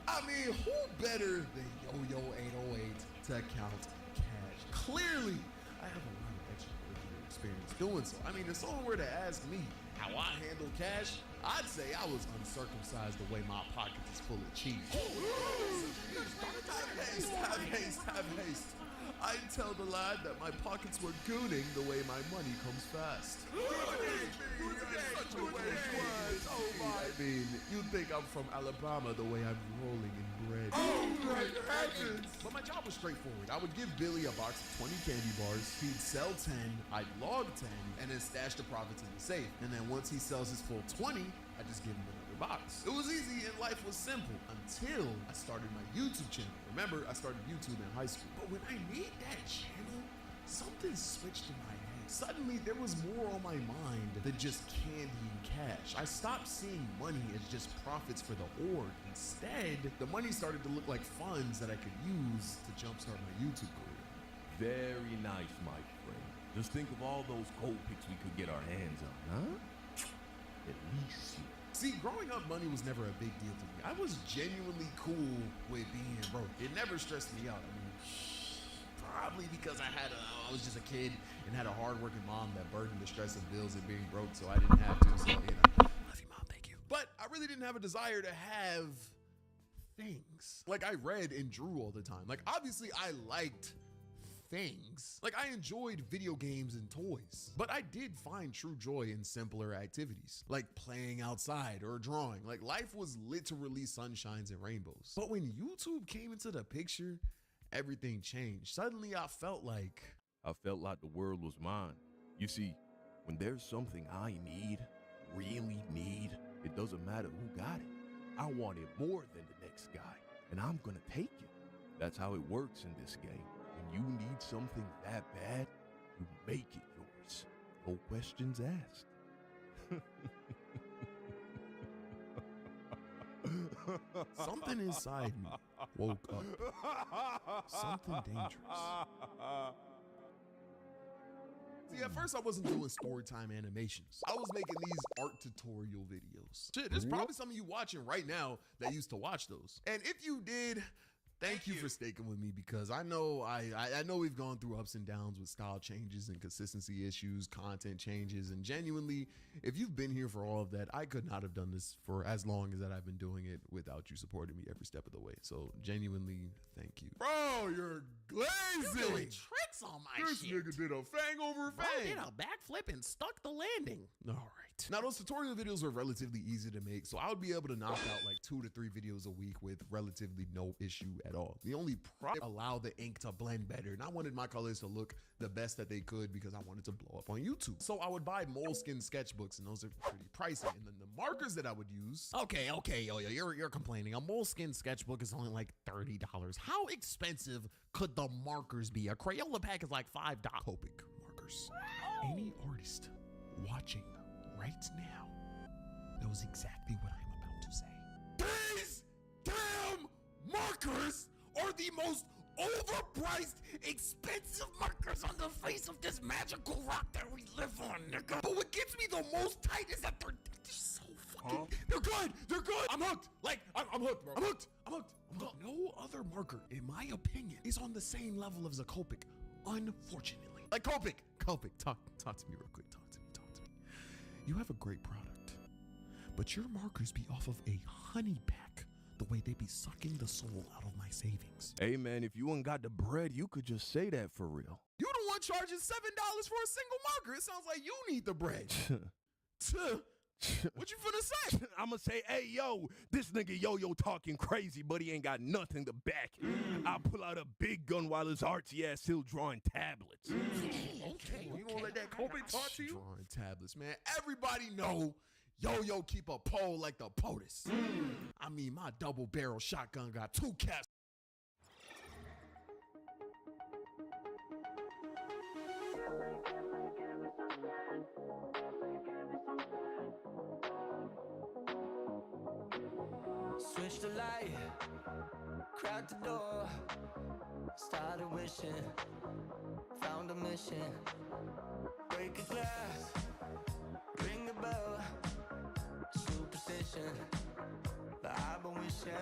I mean, who better than Yo-Yo 808 to count cash? Clearly, I have a lot of extracurricular experience doing so. I mean, if someone were to ask me how I handle cash, I'd say I was uncircumcised the way my pocket is full of cheese. Have haste. I'd tell the lad that my pockets were gooning the way my money comes fast. I mean, you'd think I'm from Alabama the way I'm rolling in bread. Oh my heavens! But my job was straightforward. I would give Billy a box of 20 candy bars, he'd sell 10, I'd log 10, and then stash the profits in the safe. And then once he sells his full 20, I just give him another box. It was easy and life was simple until I started my YouTube channel. Remember, I started YouTube in high school. But when I made that channel, something switched in my head. Suddenly, there was more on my mind than just candy and cash. I stopped seeing money as just profits for the org. Instead, the money started to look like funds that I could use to jumpstart my YouTube career. Very nice, my friend. Just think of all those gold picks we could get our hands on, huh? At least you. See, growing up, money was never a big deal to me. I was genuinely cool with being broke. It never stressed me out. I mean, probably because I was just a kid and had a hard-working mom that burdened the stress of bills and being broke, so I didn't have to. So, you know, love you, mom, thank you. But I really didn't have a desire to have things. Like, I read and drew all the time. Like, obviously, I liked things. Like, I enjoyed video games and toys, but I did find true joy in simpler activities, like playing outside or drawing. Like, life was literally sunshines and rainbows. But when YouTube came into the picture, everything changed. Suddenly, I felt like the world was mine. You see, when there's something I need, really need, it doesn't matter who got it. I want it more than the next guy, and I'm gonna take it. That's how it works in this game. When you need something that bad, you make it yours. No questions asked. something inside me woke up. Something dangerous. See, at first I wasn't doing storytime animations. I was making these art tutorial videos. Shit, there's probably some of you watching right now that used to watch those. And if you did, thank you for sticking with me, because I know we've gone through ups and downs with style changes and consistency issues, content changes, and genuinely, if you've been here for all of that, I could not have done this for as long as that I've been doing it without you supporting me every step of the way. So genuinely, thank you. Bro, you're glazing. You're doing tricks on my This shit. nigga did a fang over Bro fang. did a backflip and stuck the landing. All right. Now, those tutorial videos were relatively easy to make, so I would be able to knock out like 2 to 3 videos a week with relatively no issue at all. The only problem, allow the ink to blend better, and I wanted my colors to look the best that they could because I wanted to blow up on YouTube. So I would buy moleskin sketchbooks, and those are pretty pricey. And then the markers that I would use. Okay, yo, you're complaining. A moleskin sketchbook is only like $30. How expensive could the markers be? A Crayola pack is like $5. Copic markers. Any artist watching right now knows exactly what I'm about to say. These damn markers are the most overpriced, expensive markers on the face of this magical rock that we live on, nigga. But what gets me the most tight is that they're so fucking, they're good. I'm hooked. Like, I'm hooked, bro. I'm hooked. No other marker, in my opinion, is on the same level as a Copic, unfortunately. Like, Copic, talk to me real quick. Talk to me. You have a great product, but your markers be off of a honey pack, the way they be sucking the soul out of my savings. Hey man, if you ain't got the bread, you could just say that for real. You the one charging $7 for a single marker. It sounds like you need the bread. What you finna say? I'ma say, hey yo, this nigga Yo-Yo talking crazy, but he ain't got nothing to back it. I'll pull out a big gun while his artsy ass still drawing tablets. Okay. You gonna let that Copic talk to you? Drawing tablets, man. Everybody know Yo-Yo keep a pole like the POTUS. I mean, my double barrel shotgun got 2 caps. Switch the light, crack the door, started wishing, found a mission, break a glass, ring the bell, superstition, but I've been wishing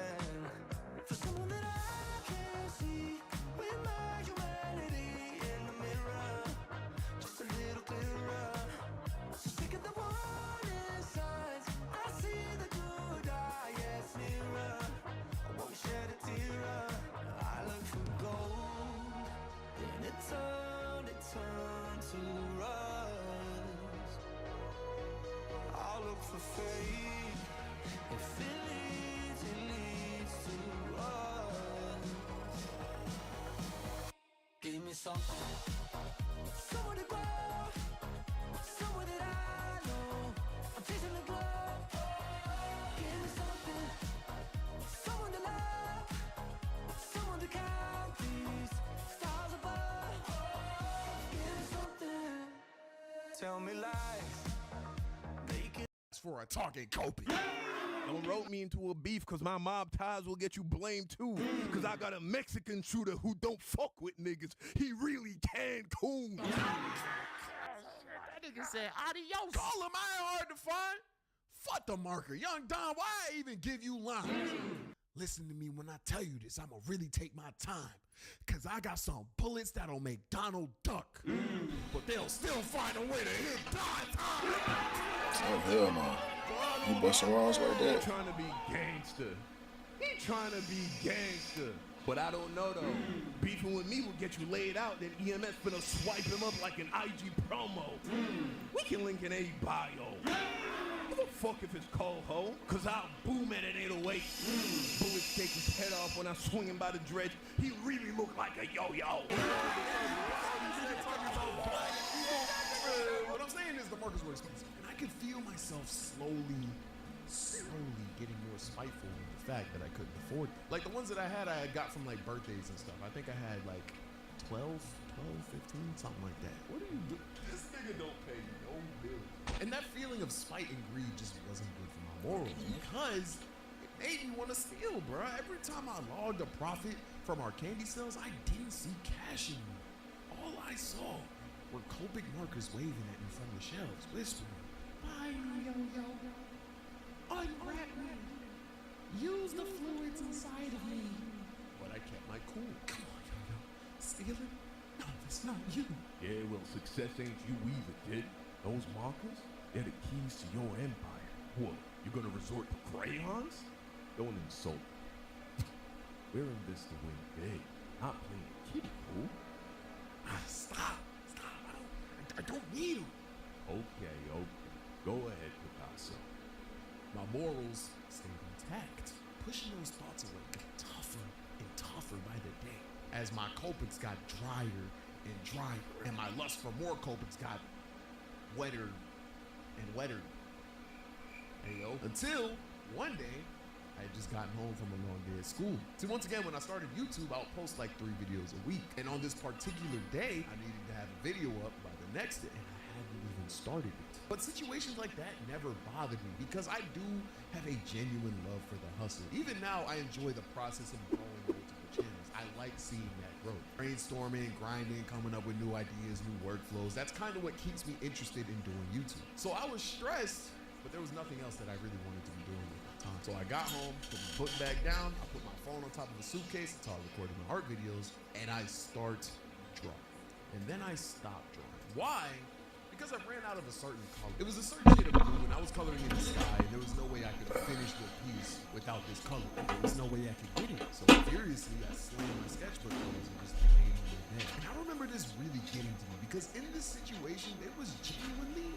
something, somewhere to go, somewhere that I know. I'm chasing the glow. Give me something, someone to love, someone to count these stars above. Give me something, tell me lies, make it. That's for a talking Kobe. Don't rope me into a beef because my mob ties will get you blamed too. Because I got a Mexican shooter who don't fuck with niggas. He really can coon. That nigga said adios. Call him, I ain't hard to find. Fuck the marker. Young Don, why I even give you lines? Listen to me when I tell you this. I'ma really take my time. Cause I got some bullets that'll make Donald duck. But they'll still find a way to hit Don. Oh, hell no. You busting rounds like He that? trying to be gangster. He trying to be gangster. But I don't know though. Beefing with me will get you laid out, then EMS finna swipe him up like an IG promo. We can link in a bio. Give a fuck if it's cold ho, cause I'll boom at an 808. Bullets take his head off when I swing him by the dredge. He really look like a yo-yo. What I'm saying is the markers were expensive. And I could feel myself slowly getting more spiteful with the fact that I couldn't afford them. Like the ones that I had got from like birthdays and stuff. I think I had like 12, 15, something like that. What do you do? This nigga don't pay no bills. And that feeling of spite and greed just wasn't good for my morals because it made me want to steal, bro. Every time I logged a profit from our candy sales, I didn't see cash in me. All I saw were Copic markers waving at me from the shelves, whispering, "Buy me, yo-yo. Unwrap me. Use the fluids inside of me." But I kept my cool. Come on, yo-yo. Stealing? No, that's not you. Yeah, well, success ain't you either, kid. Those markers, they're the keys to your empire. What, you gonna resort to crayons? Don't insult me. We're in this to win big, not playing kiddie pool. Stop. I don't need them. Okay. Go ahead, Picasso. My morals stayed intact, pushing those thoughts away, got tougher and tougher by the day. As my Copics got drier and drier, and my lust for more Copics got wetter and wetter. Ayo. Until one day, I had just gotten home from a long day at school. See, once again, when I started YouTube, I would post like 3 videos a week. And on this particular day, I needed to have a video up by the next day, and I hadn't even started it. But situations like that never bothered me because I do have a genuine love for the hustle. Even now, I enjoy the process of growing multiple channels. I like seeing that growth. Brainstorming, grinding, coming up with new ideas, new workflows. That's kind of what keeps me interested in doing YouTube. So I was stressed, but there was nothing else that I really wanted to be doing at that time. So I got home, put my book bag down, I put my phone on top of a suitcase until I recorded my art videos, and I start drawing. And then I stopped drawing. Why? Because I ran out of a certain color. It was a certain shade of blue, and I was coloring in the sky, and there was no way I could finish the piece without this color. There was no way I could get it. So furiously, I slammed my sketchbook closed and just laid on my bed. And I remember this really getting to me because in this situation, it was genuinely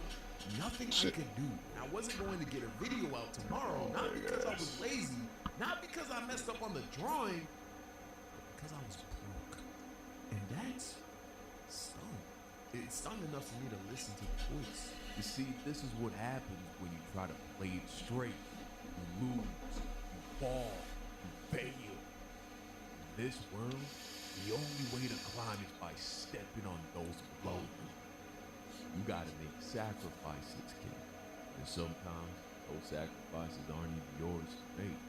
nothing I could do. I wasn't going to get a video out tomorrow, not because I was lazy, not because I messed up on the drawing, but because I was broke. And that's stung. It stung enough for me to listen to the voice. You see, this is what happens when you try to play it straight. You lose, you fall, you fail. In this world, the only way to climb is by stepping on those below you. You gotta make sacrifices, kid. And sometimes those sacrifices aren't even yours to make.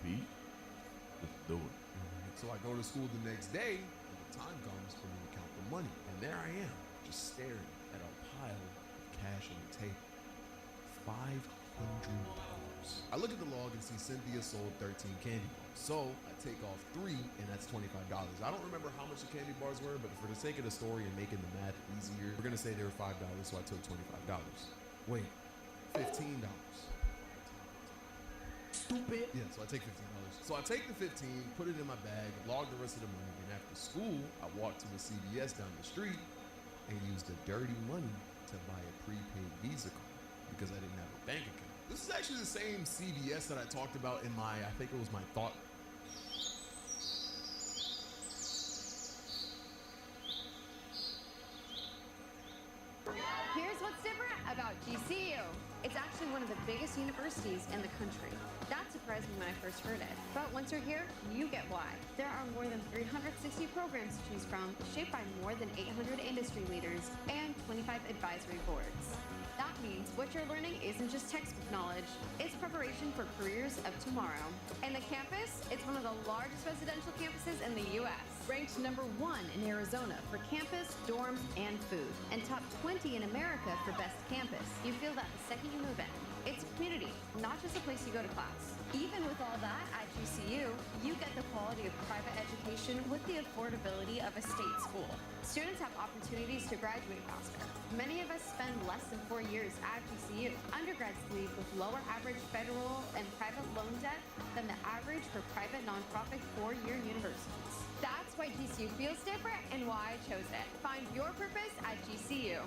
Pete, let's do it. So I go to school the next day, and the time comes for me to count the money. And there I am, just staring at a pile of cash on the table. $500. I look at the log and see Cynthia sold 13 candy bars. So I take off 3, and that's $25. I don't remember how much the candy bars were, but for the sake of the story and making the math easier, we're gonna say they were $5, so I took $25. Wait, $15. Stupid. Yeah, so I take $15. So I take the 15, put it in my bag, log the rest of the money, and after school, I walk to a CVS down the street and use the dirty money to buy a prepaid Visa card because I didn't have a bank account. This is actually the same CVS that I talked about in my, I think it was my thought. biggest universities in the country. That surprised me when I first heard it. But once you're here, you get why. There are more than 360 programs to choose from, shaped by more than 800 industry leaders and 25 advisory boards. That means what you're learning isn't just textbook knowledge, it's preparation for careers of tomorrow. And the campus, it's one of the largest residential campuses in the U.S. Ranked number 1 in Arizona for campus, dorms, and food, and top 20 in America for best campus. You feel that the second you move in. It's a community, not just a place you go to class. Even with all that, at GCU, you get the quality of private education with the affordability of a state school. Students have opportunities to graduate faster. Many of us spend less than 4 years at GCU. Undergrads leave with lower average federal and private loan debt than the average for private nonprofit 4-year universities. That's why GCU feels different and why I chose it. Find your purpose at GCU.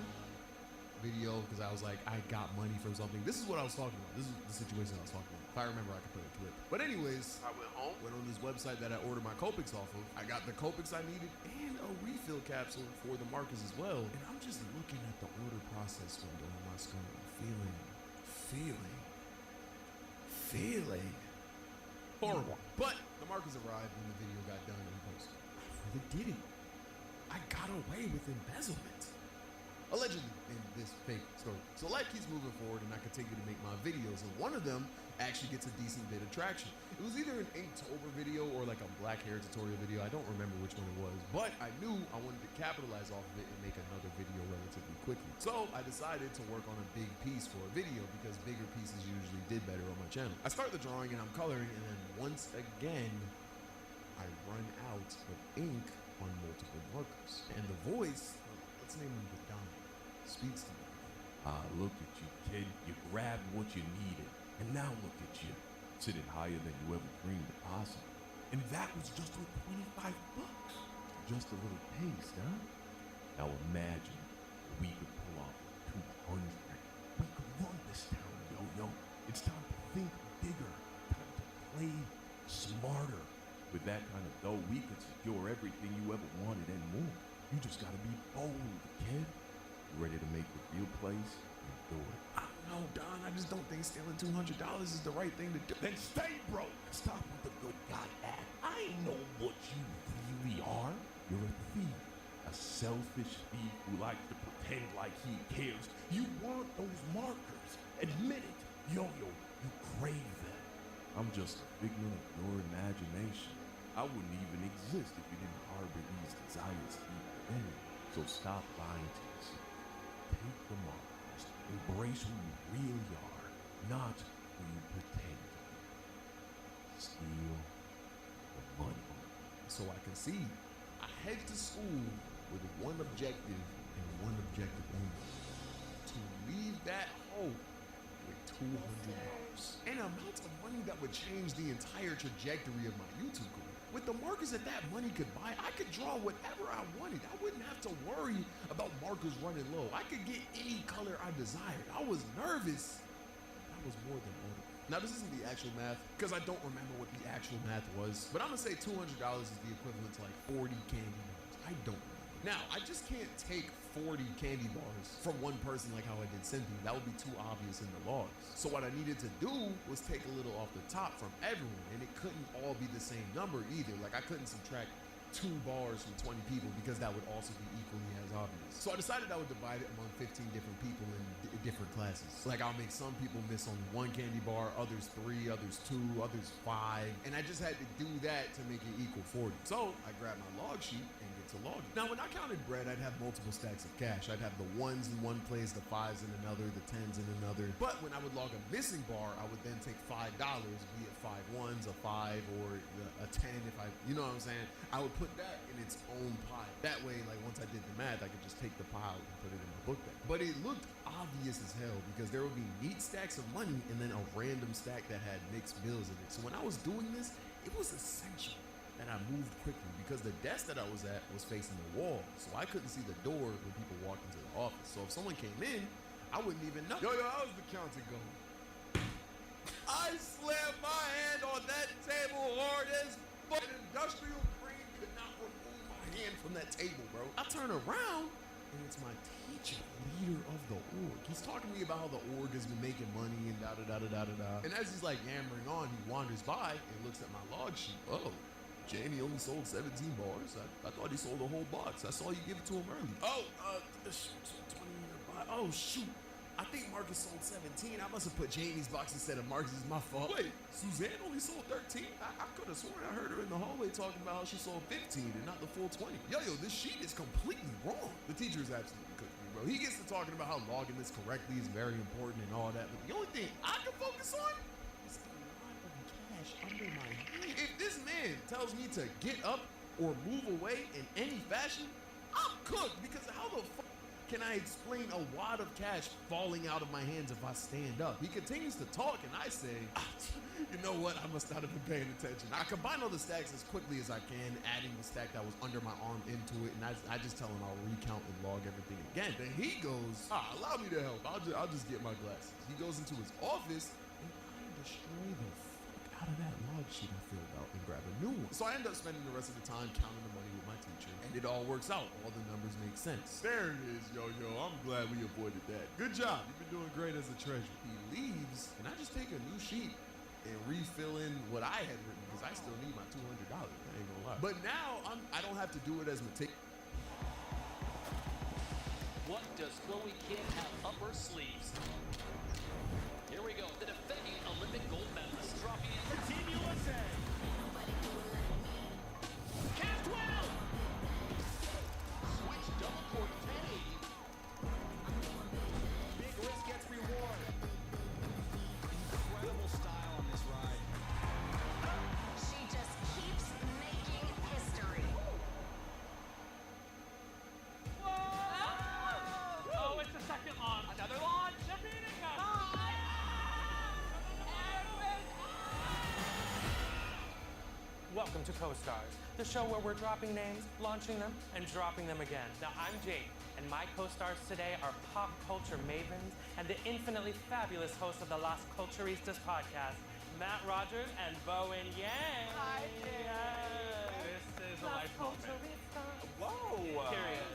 Video because I was like, I got money from something. This is what I was talking about. This is the situation I was talking about. If I remember, I could put a clip. But anyways, I went home, went on this website that I ordered my Copics off of. I got the Copics I needed and a refill capsule for the markers as well. And I'm just looking at the order process window on my screen, feeling horrible. But the markers arrived when the video got done and posted. I really did it. I got away with embezzlement. Allegedly, in this fake story. So life keeps moving forward and I continue to make my videos, and one of them actually gets a decent bit of traction. It was either an Inktober video or like a black hair tutorial video. I don't remember which one it was, but I knew I wanted to capitalize off of it and make another video relatively quickly. So I decided to work on a big piece for a video because bigger pieces usually did better on my channel. I start the drawing and I'm coloring, and then once again, I run out of ink on multiple markers. And the voice, let's name him Don, speaks to me. Look at you, kid. You grabbed what you needed, and now look at you, sitting higher than you ever dreamed possible. And that was just with $25. Just a little taste, huh? Now imagine we could pull off 200. We could run this town, yo. It's time to think bigger, time to play smarter. With that kind of dough, we could secure everything you ever wanted and more. You just gotta be bold, kid. You ready to make the real place? Do it. I don't know, Don. I just don't think stealing $200 is the right thing to do. Then stay broke. Stop with the good God act. I know what you really are. You're a thief. A selfish thief who likes to pretend like he cares. You want those markers. Admit it. Yo, you crave them. I'm just a figment of your imagination. I wouldn't even exist if you didn't harbor these desires deep within you. So stop lying to yourself. Take the markers. Embrace who you really are, not who you pretend to be. Steal the money. So I concede. I head to school with one objective and one objective only: to leave that hole with $200. An amount of money that would change the entire trajectory of my YouTube career. With the markers that money could buy, I could draw whatever I wanted. I wouldn't have to worry about markers running low. I could get any color I desired. I was nervous. That was more than order. Now, this isn't the actual math because I don't remember what the actual math was, but I'm gonna say $200 is the equivalent to like 40 candy bars. I don't remember. Now, I just can't take 40 candy bars from one person like how I did Cynthia. That would be too obvious in the logs. So what I needed to do was take a little off the top from everyone, and it couldn't all be the same number either. Like I couldn't subtract 2 bars from 20 people because that would also be equally as obvious. So I decided I would divide it among 15 different people in different classes. Like I'll make some people miss only 1 candy bar, others 3, others 2, others 5. And I just had to do that to make it equal 40. So I grabbed my log sheet and get to logging. Now when I counted bread, I'd have multiple stacks of cash. I'd have the 1s in one place, the 5s in another, the 10s in another. But when I would log a missing bar, I would then take $5, be it 5 1s, a 5, or a 10 if I, you know what I'm saying? I would put that in its own pile. That way, like once I did the math, I could just take the pile and put it in my book bag. But it looked obvious as hell because there would be neat stacks of money and then a random stack that had mixed bills in it. So when I was doing this, it was essential that I moved quickly because the desk that I was at was facing the wall. So I couldn't see the door when people walked into the office. So if someone came in, I wouldn't even know. Yo, how's the counting going? I slammed my hand on that table hard as fucking industrial green could not remove my hand from that table, bro. I turn around and it's my teacher, leader of the org. He's talking to me about how the org has been making money and da-da-da-da-da-da. And as he's like yammering on, he wanders by and looks at my log sheet. Oh, Jamie only sold 17 bars. I thought he sold a whole box. I saw you give it to him early. Oh, 20 in a box. Oh, shoot. I think Marcus sold 17. I must have put Jamie's box instead of Marcus's. My fault. Wait, Suzanne only sold 13? I could have sworn I heard her in the hallway talking about how she sold 15 and not the full 20. Yo, this sheet is completely wrong. The teacher is absolutely cooking me, bro. He gets to talking about how logging this correctly is very important and all that, but the only thing I can focus on is a lot of cash under my hand. If this man tells me to get up or move away in any fashion, I'm cooked, because how the fuck can I explain a wad of cash falling out of my hands if I stand up? He continues to talk and I say, you know what? I must not have been paying attention. I combine all the stacks as quickly as I can, adding the stack that was under my arm into it, and I just tell him I'll recount and log everything again. Then he goes, allow me to help. I'll just get my glasses. He goes into his office and I destroy the fuck out of that log sheet I filled out and grab a new one. So I end up spending the rest of the time counting the money with my teacher, and it all works out. All the numbers make sense. There it is, yo. I'm glad we avoided that. Good job. You've been doing great as a treasurer. He leaves, and I just take a new sheet and refill in what I had written, because I still need my $200. I ain't gonna lie. But now I don't have to do it as meticulous. What does Chloe Kid have up her sleeves? Here we go. The defending Olympic gold medalist dropping in for Team USA. Cast well. Switch double court 1080. Big risk gets reward. Incredible style on this ride. She just keeps making history. Whoa! Oh, it's the second launch. Another launch. They're beating us. Welcome to Co-Stars, the show where we're dropping names, launching them, and dropping them again. Now, I'm Jake, and my co-stars today are pop culture mavens and the infinitely fabulous hosts of the Las Culturistas podcast, Matt Rogers and Bowen Yang. Hi, Jake. Yes. This is a Las life moment. Culturistas. Whoa. Period.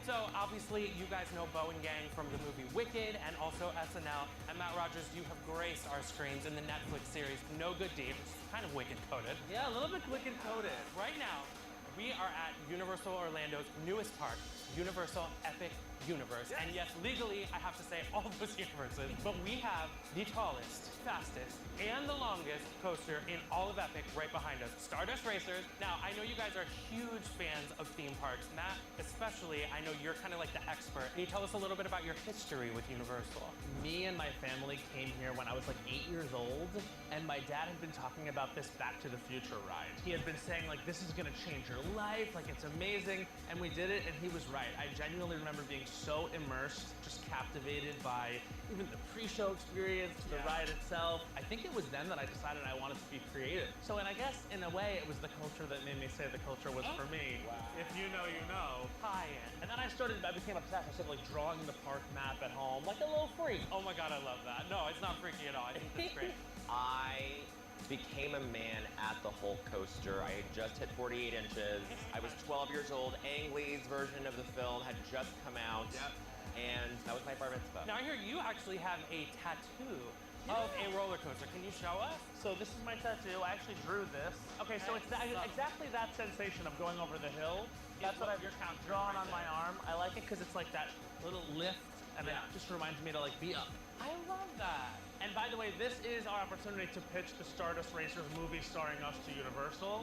So obviously you guys know Bowen Yang from the movie Wicked and also SNL. And Matt Rogers, you have graced our screens in the Netflix series No Good Deed, which is kind of Wicked coded. Yeah, a little bit Wicked coded. Right now, we are at Universal Orlando's newest park, Universal Epic Universe. Yes. And yes, legally, I have to say all of those universes, but we have the tallest, fastest, and the longest coaster in all of Epic right behind us, Stardust Racers. Now, I know you guys are huge fans of theme parks. Matt, especially, I know you're kind of like the expert. Can you tell us a little bit about your history with Universal? Me and my family came here when I was like 8 years old, and my dad had been talking about this Back to the Future ride. He had been saying like, this is gonna change your life, like it's amazing, and we did it, and he was right. I genuinely remember being so immersed, just captivated by even the pre-show experience, the ride itself. I think it was then that I decided I wanted to be creative. So, and I guess in a way, it was the culture that made me say the culture was for me. Wow. If you know, you know. High-end. And then I became obsessed. I started like drawing the park map at home, like a little freak. Oh my God, I love that. No, it's not freaky at all. I think that's great. I became a man at the Hulk coaster. I had just hit 48 inches. I was 12 years old. Ang Lee's version of the film had just come out. Yep. And that was my bar mitzvah. Now I hear you actually have a tattoo of a roller coaster. Can you show us? So this is my tattoo. I actually drew this. Okay, so it's exactly that sensation of going over the hill. That's what I've drawn on my arm. I like it because it's like that little lift, and it just reminds me to like be up. I love that. And by the way, this is our opportunity to pitch the Stardust Racers movie starring us to Universal.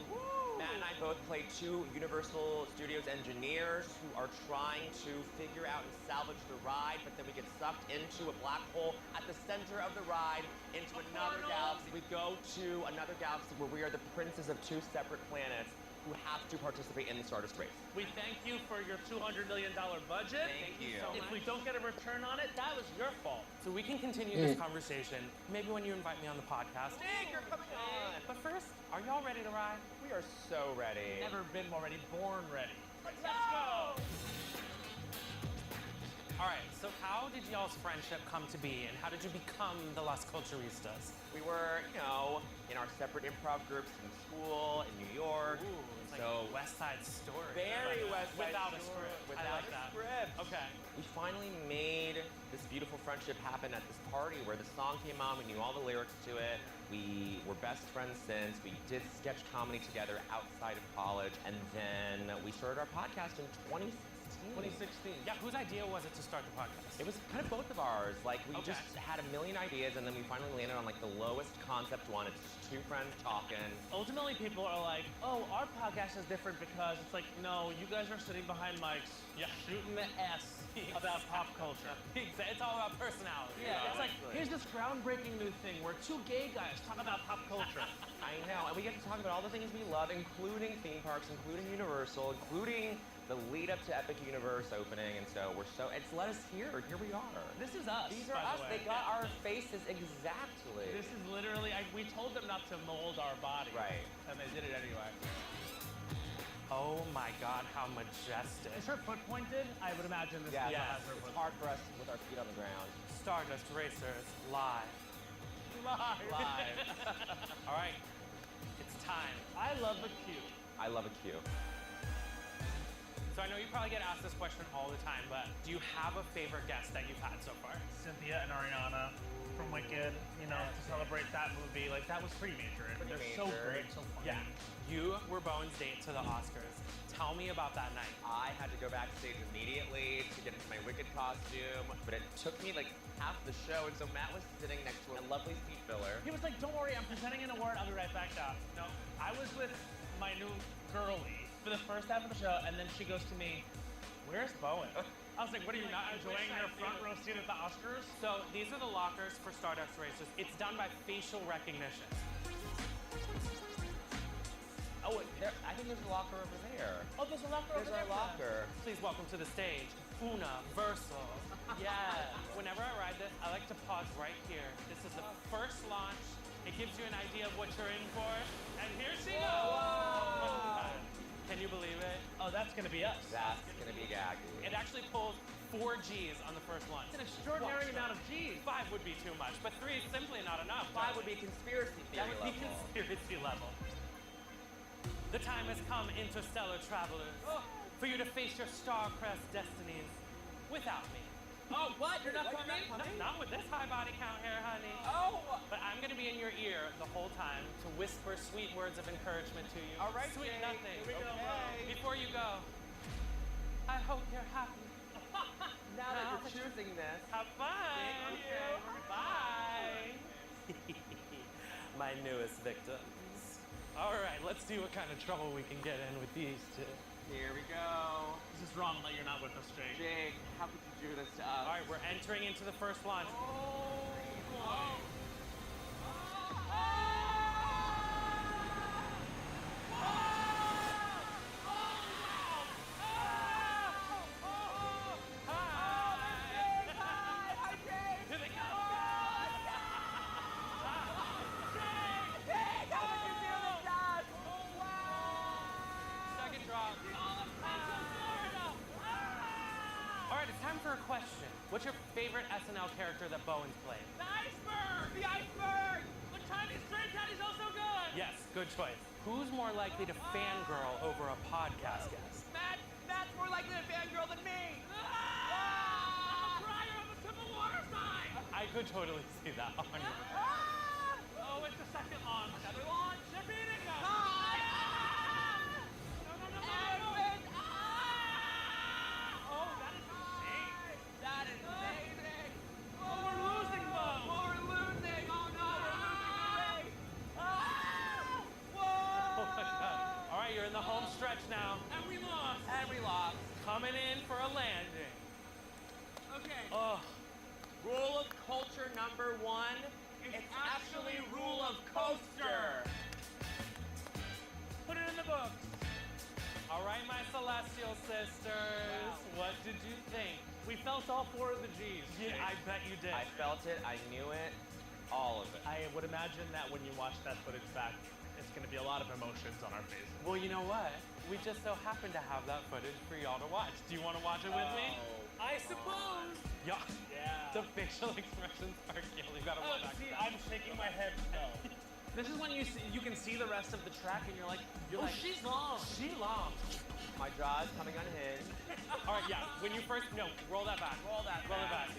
Matt and I both play two Universal Studios engineers who are trying to figure out and salvage the ride, but then we get sucked into a black hole at the center of the ride into another galaxy. We go to another galaxy where we are the princes of two separate planets who have to participate in the Stardust race. We thank you for your $200 million budget. Thank you. If we don't get a return on it, that was your fault. So we can continue this conversation, maybe when you invite me on the podcast. Jake, you're coming on! But first, are y'all ready to ride? We are so ready. Never been more ready, born ready. Let's go! All right, so how did y'all's friendship come to be, and how did you become the Las Culturistas? We were, you know, in our separate improv groups in school, in New York. Ooh, it's like so West Side Story. very West Side Without a Story. script. Without I like a that. script. Okay. We finally made this beautiful friendship happen at this party where the song came on. We knew all the lyrics to it. We were best friends since. We did sketch comedy together outside of college. And then we started our podcast in 2016. 2016. Yeah, whose idea was it to start the podcast? It was kind of both of ours. Like, we Okay. just had a million ideas, and then we finally landed on, like, the lowest concept one. It's just two friends talking. Ultimately, people are like, oh, our podcast is different because it's like, no, you guys are sitting behind mics, shooting the S about pop culture. It's all about personality. Yeah, it's like, here's this groundbreaking new thing where two gay guys talk about pop culture. I know, and we get to talk about all the things we love, including theme parks, including Universal, including the lead up to Epic Universe opening, and so it's let us here. Here we are. This is us. These are by us. the way. They got our faces exactly. This is literally, we told them not to mold our body. Right. And they did it anyway. Oh my God, how majestic. Is her foot pointed? I would imagine this Yeah, is yes. her It's foot. hard for us with our feet on the ground. Stardust Racers live. Live. All right, it's time. I love a cue. I love a cue. So I know you probably get asked this question all the time, but do you have a favorite guest that you've had so far? Cynthia and Ariana from Wicked, you know, to celebrate that movie. Like, that was pretty major. Pretty They're so major. great, so funny. Yeah. You were Bowen's date to the Oscars. Tell me about that night. I had to go backstage immediately to get into my Wicked costume, but it took me like half the show, and so Matt was sitting next to a lovely speech filler. He was like, don't worry, I'm presenting an award, I'll be right back down. No, I was with my new girlie for the first half of the show, and then she goes to me, where's Bowen? I was like, what are you, not enjoying your front row seat at the Oscars? So these are the lockers for Stardust Racers. It's done by facial recognition. Oh, I think there's a locker over there. Oh, there's a locker There's over our there. locker. Please welcome to the stage, Una Versal. Yeah. Whenever I ride this, I like to pause right here. This is the first launch. It gives you an idea of what you're in for. And here she goes. Can you believe it? Oh, that's gonna be us. That's gonna be gaggy. It actually pulls 4 Gs on the first launch. It's an extraordinary Watch amount that. of G's. 5 would be too much, but 3 is simply not enough. 5 would be conspiracy That theory would be level. conspiracy level. The time has come, interstellar travelers, for you to face your star-crest destinies without me. Oh, what? You're not coming? Not with this high body count here, honey. Oh! But I'm gonna be in your ear the whole time to whisper sweet words of encouragement to you. All right, Sweet Jake. nothing. Here we go, bro. Before you go, I hope you're happy. Now that you're choosing this. Have fun. Thank you. Bye. My newest victims. All right, let's see what kind of trouble we can get in with these two. Here we go. This is wrong that you're not with us, Jake. Jake, how could you do this to us? All right, we're entering into the first launch. Second drop. All right, it's time for a question. What's your favorite SNL character that Bowen's played? The iceberg! The iceberg! The Chinese stray cat is also good! Yes, good choice. Who's more likely to fangirl over a podcast guest? Matt's more likely to fangirl than me! I'm a crier of a triple water sign! I could totally see that on you. Oh, it's the second launch. Another launch. They're beating us. No. Oh, that is insane. That is amazing. Oh, we're losing, though. We're losing. Oh, no, we're losing. Oh my God. All right, you're in the home stretch now. And we lost. And we lost. Coming in for a landing. Okay. Oh, Rule of culture number 1. It's actually rule of coaster. Put it in the books. all right, my celestial sisters. What did you think? We felt all 4 of the G's. Yeah, I bet you did. I felt it. I knew it. All of it. I would imagine that when you watch that footage back, it's going to be a lot of emotions on our faces. Well, you know what? We just so happen to have that footage for y'all to watch. Do you want to watch it with me? I suppose. Yeah. The facial expressions are killing. You gotta run back. See, I'm shaking my head no. This is when you can see the rest of the track and you're like, she's long. She long. My jaw is coming unhinged. All right, yeah. When you first, no, roll that back. Roll it back.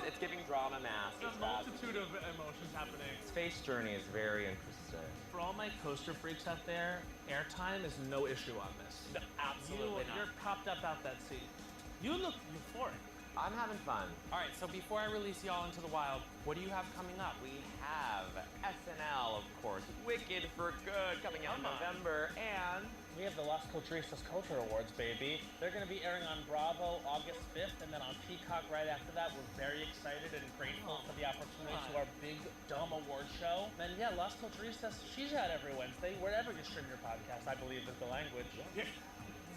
It's giving drama mass. There's a multitude of emotions happening. Space Journey is very interesting. For all my coaster freaks out there, airtime is no issue on this. No, absolutely not. You're propped up out that seat. You look euphoric. I'm having fun. All right, so before I release y'all into the wild, what do you have coming up? We have SNL, of course, Wicked for Good coming out in November, and we have the Las Culturistas Culture Awards, baby. They're going to be airing on Bravo August 5th, and then on Peacock right after that. We're very excited and grateful for the opportunity to our big, dumb award show. And yeah, Las Culturistas, she's out every Wednesday, wherever you stream your podcast, I believe is the language. Yeah.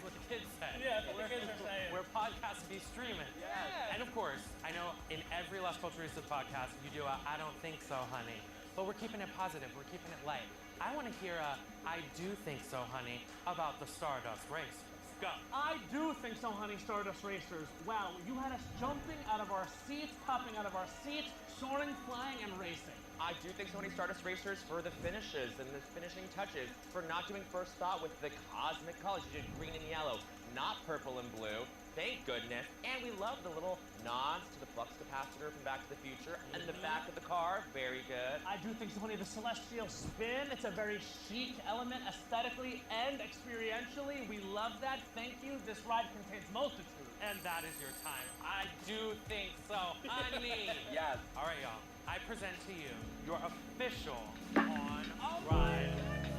What the kids said. Yeah, that's what the kids are saying. Where podcasts be streaming. Yeah. And of course, I know in every Las Culturistas podcast, you do a I don't think so, honey. But we're keeping it positive. We're keeping it light. I want to hear a I do think so, honey, about the Stardust race. Go. I do think so, honey, Stardust Racers. Wow, you had us jumping out of our seats, popping out of our seats, soaring, flying, and racing. I do think so many Stardust Racers for the finishes and the finishing touches, for not doing first thought with the cosmic colors. You did green and yellow, not purple and blue. Thank goodness. And we love the little nods to the flux capacitor from Back to the Future and the back of the car. Very good. I do think so, honey, the celestial spin. It's a very chic element aesthetically and experientially. We love that. Thank you. This ride contains multitude. And that is your time. I do think so, honey. Yes. All right, y'all. I present to you your official on-ride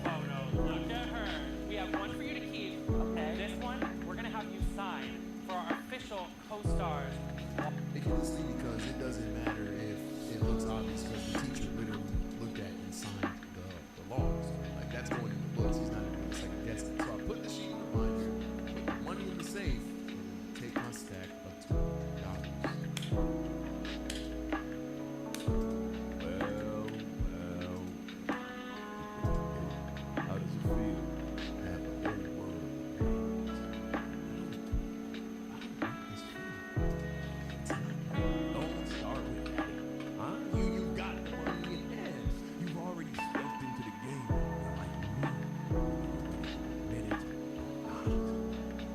photo. Look at her. We have one for you to keep. Okay. This one, we're going to have you sign for our official co-stars. It can see because it doesn't matter if it looks obvious because the teacher literally looked at and signed the laws. Like, that's going in the books. He's not even second guessing. So I put the sheet in the binder, put the money in the safe, and take my stack of $200. How does it feel to have the whole world Don't start with that. Huh? You've got the money in hand. You've already stepped into the game. You're like me. Admit it. I know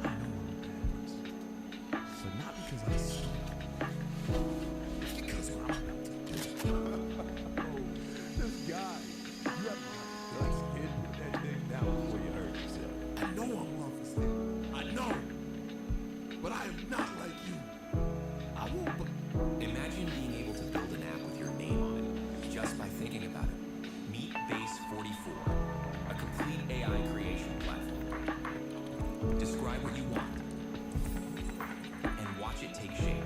I'm a bad person. But not because I suck. It's because of what I'm about to do. This guy, you have to put that thing down before you hurt yourself. I know I'm ruthless. I know. But I am not like you. I won't. Imagine being able to build an app with your name on it just by thinking about it. Meet Base 44, a complete AI creation platform. Describe what you want and watch it take shape.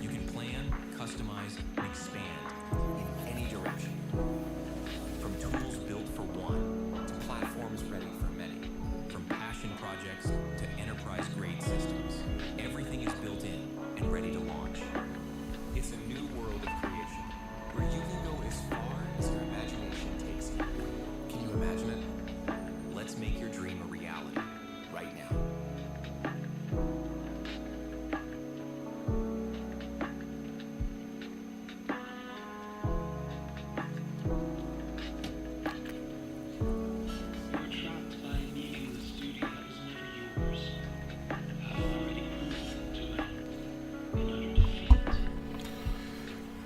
You can plan, customize, and expand in any direction. From tools built for one to platforms ready for many. From passion projects to enterprise-grade systems, everything is built in and ready to launch. It's a new world of creation, where you can go as far as your imagination takes you. Can you imagine it? Let's make your dream a reality, right now.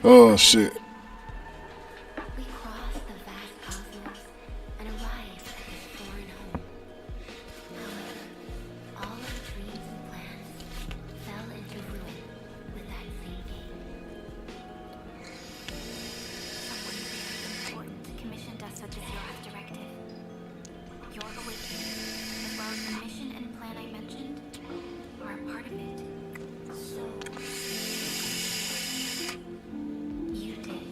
Oh shit. We crossed the vast cosmos and arrived at this foreign home. However, all our dreams and plans fell into ruin with that same game. Someone very important commissioned us with this York directive. Your awakening, as well as the mission and plan I mentioned, are a part of it. So, you did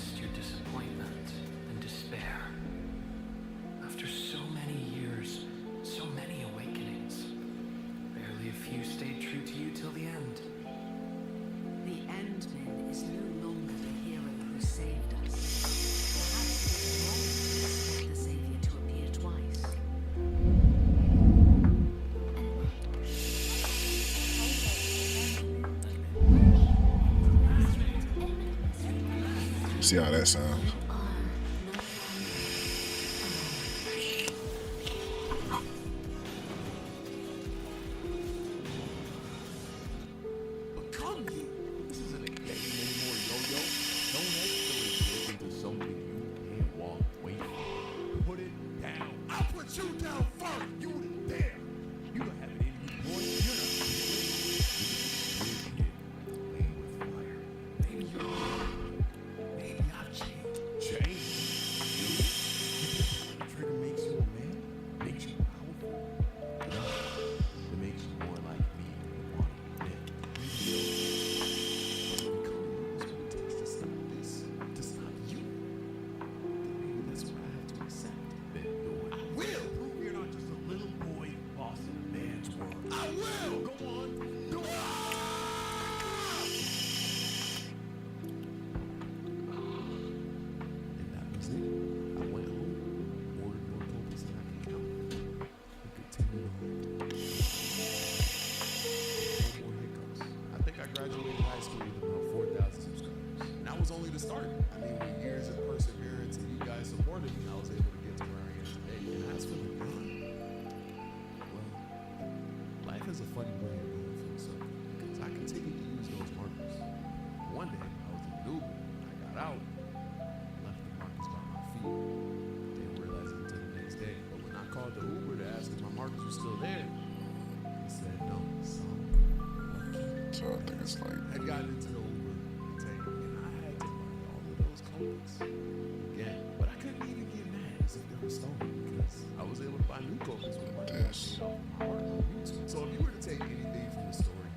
witnessed your disappointment and despair. After so many years, so many awakenings, barely a few stayed true to you till the end. The Endman is no longer the hero who saved us. Perhaps it is wrong to expect the Savior to appear twice. See how that sounds. Become you. This isn't a game anymore, yo-yo. Don't escalate this into something you can't walk away from. Put it down. I'll put you down first. You wouldn't dare. You don't have it in you, boy. You're not playing with fire. Maybe you're wrong. Maybe I've changed. Change. You. Trigger makes you a man. Makes you powerful. No, it makes you more like me. To stop you. Maybe that's what I have to accept. Then do it. I will. Prove you're not just a little boy Lost in a man's world. I will. Go on. Do it. And that was it. I went home, ordered more copies than I could count, and continued on. No more hiccups. I think I graduated high school with about 4,000 subscribers. And that was only the start. I mean, with years of perseverance and you guys supported me, I was able to get to where I am today. And as for the run, well, life has a funny way of going full circle. Because I continued to use those markers. One day, I was in an Uber. I got out, left the markers by my feet. Didn't realize it until the next day. But when I called the Uber to ask if my markers were still there, he said no. So, lucky. So I think it's like I got into the Uber and I had to buy all of those coats again. But I couldn't even get mad as if they were stolen because I was able to buy new coats with money I this. paid off my hard on YouTube. So if you were to take anything from the story,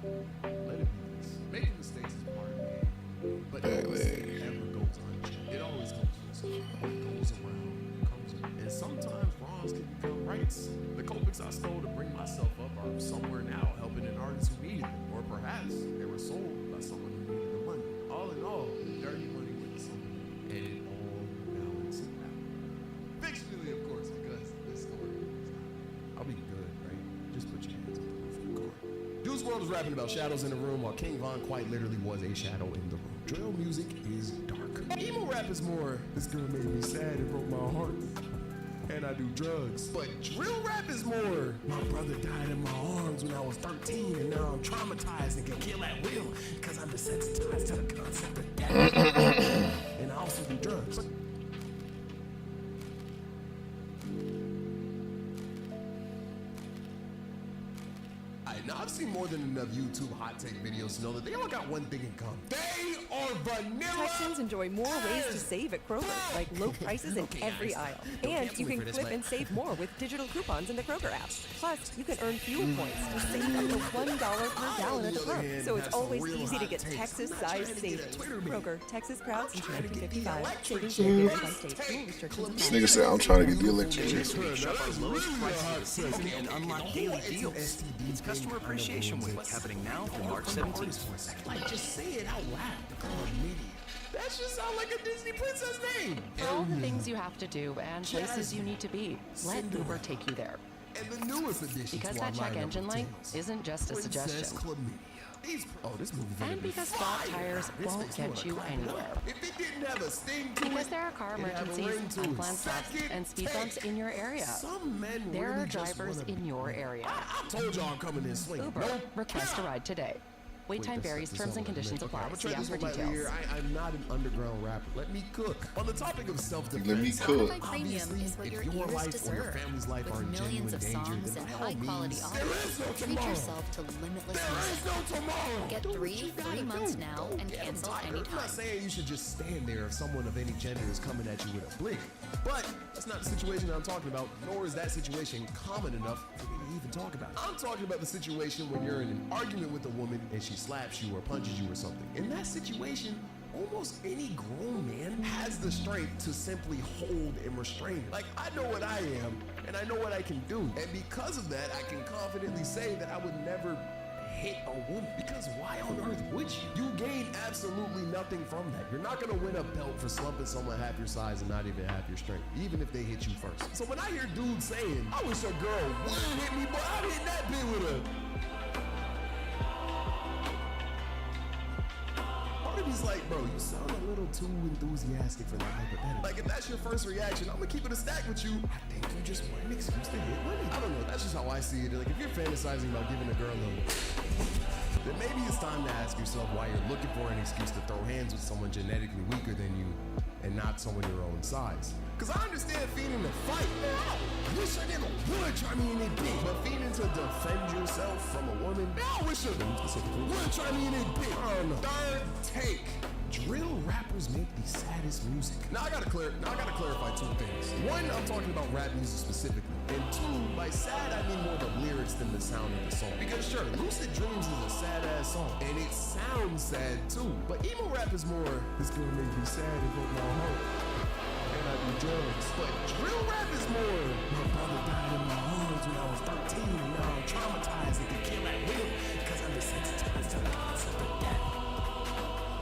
let it be this. Making mistakes is part of being human, but no mistake ever goes unchecked. It always comes with something. What goes around comes around. And sometimes wrongs can become rights. The copics I stole to bring myself up are somewhere now helping an artist who needed it. Or perhaps they were sold by someone who needed the money. All in all, dirty money went to someone and it all balances out. Fictionally, of course, because this story is not. I'll be good, right? Just put your hands on the roof of the car. Deuce World is rapping about shadows in the room while King Von quite literally was a shadow in the room. Drill music is dark. Emo rap is more, this girl made me sad, it broke my heart. And I do drugs. But drill rap is more, my brother died in my arms when I was 13 and now I'm traumatized and can kill at will because I'm desensitized to the concept of death. And I also do drugs. Now, I've seen more than enough YouTube hot take videos to know that they all got one thing in common. They are vanilla. Texans enjoy more ways to save at Kroger, like low prices in every aisle. And you can clip and save more with digital coupons in the Kroger app. Plus, you can earn fuel points to save up to $1 per gallon at the pump. So it's always easy to get Texas-sized savings. Kroger, Texas proud since 1955. Savings vary by state. Fuel restrictions apply. This nigga said I'm trying to get the electricity. Shop our lowest prices of the season and unlock daily deals. It's Customer Appreciation Week happening now through March 17th. Like, just say it out loud. Club Media. That just sounds like a Disney princess name. For all the things you have to do and places you need to be, let Uber take you there. And the newest addition because to that our check lineup engine of light tales. isn't just a Princess suggestion. Club Media. This movie And because flat tires won't get you anywhere. If it didn't have a sting to Because it, there are car it'd have a emergencies, ring to it. unplanned stops, Second and speed bumps take. in your area. Some men There really are just drivers wanna in your area. I told y'all I'm coming in swinging. Uber, No request a ride today. Wait time varies, terms and conditions apply. I'm gonna See try app this for one right details. here. I'm not an underground rapper. Let me cook. On the topic of self-defense, Let me cook. Spotify Premium obviously, is what if your your ears life or deserve. your family's life are in With genuine millions of danger, songs then and by all high-quality means, audio, there is no treat tomorrow. yourself to limitless There is music. no tomorrow. Get Do what 3 you gotta free months do. now Don't and get cancel tired. I'm anytime. not saying you should just stand there if someone of any gender is coming at you with a blick. But that's not the situation I'm talking about, nor is that situation common enough for me to even talk about. I'm talking about the situation when you're in an argument with a woman and she slaps you or punches you or something. In that situation, almost any grown man has the strength to simply hold and restrain her. Like, I know what I am, and I know what I can do. And because of that, I can confidently say that I would never hit a woman. Because why on earth would you? You gain absolutely nothing from that. You're not gonna win a belt for slumping someone half your size and not even half your strength, even if they hit you first. So when I hear dudes saying, I wish a girl would hit me, but I'd hit that bitch with a... He's like, bro, you sound a little too enthusiastic for that hypothetical. Like, if that's your first reaction, I'm gonna keep it a stack with you. I think you just want an excuse to hit women. I don't know, that's just how I see it. Like, if you're fantasizing about giving a girl a... then maybe it's time to ask yourself why you're looking for an excuse to throw hands with someone genetically weaker than you and not someone your own size. Cause I understand feeding to fight. I wish a nigga would try me in their dick. But feeding to defend yourself from a woman, I wish a nigga would try me in their dick. I don't know. Third take. Drill rappers make the saddest music. Now I gotta clarify two things. One, I'm talking about rap music specifically. And two, by sad I mean more the lyrics than the sound of the song. Because sure, Lucid Dreams is a sad ass song. And it sounds sad too. But emo rap is more, this gonna make me sad and broke my heart. And I do drugs. But drill rap is more, my brother died in my arms when I was 13 and now I'm traumatized and can kill at will because I'm desensitized to the concept of death.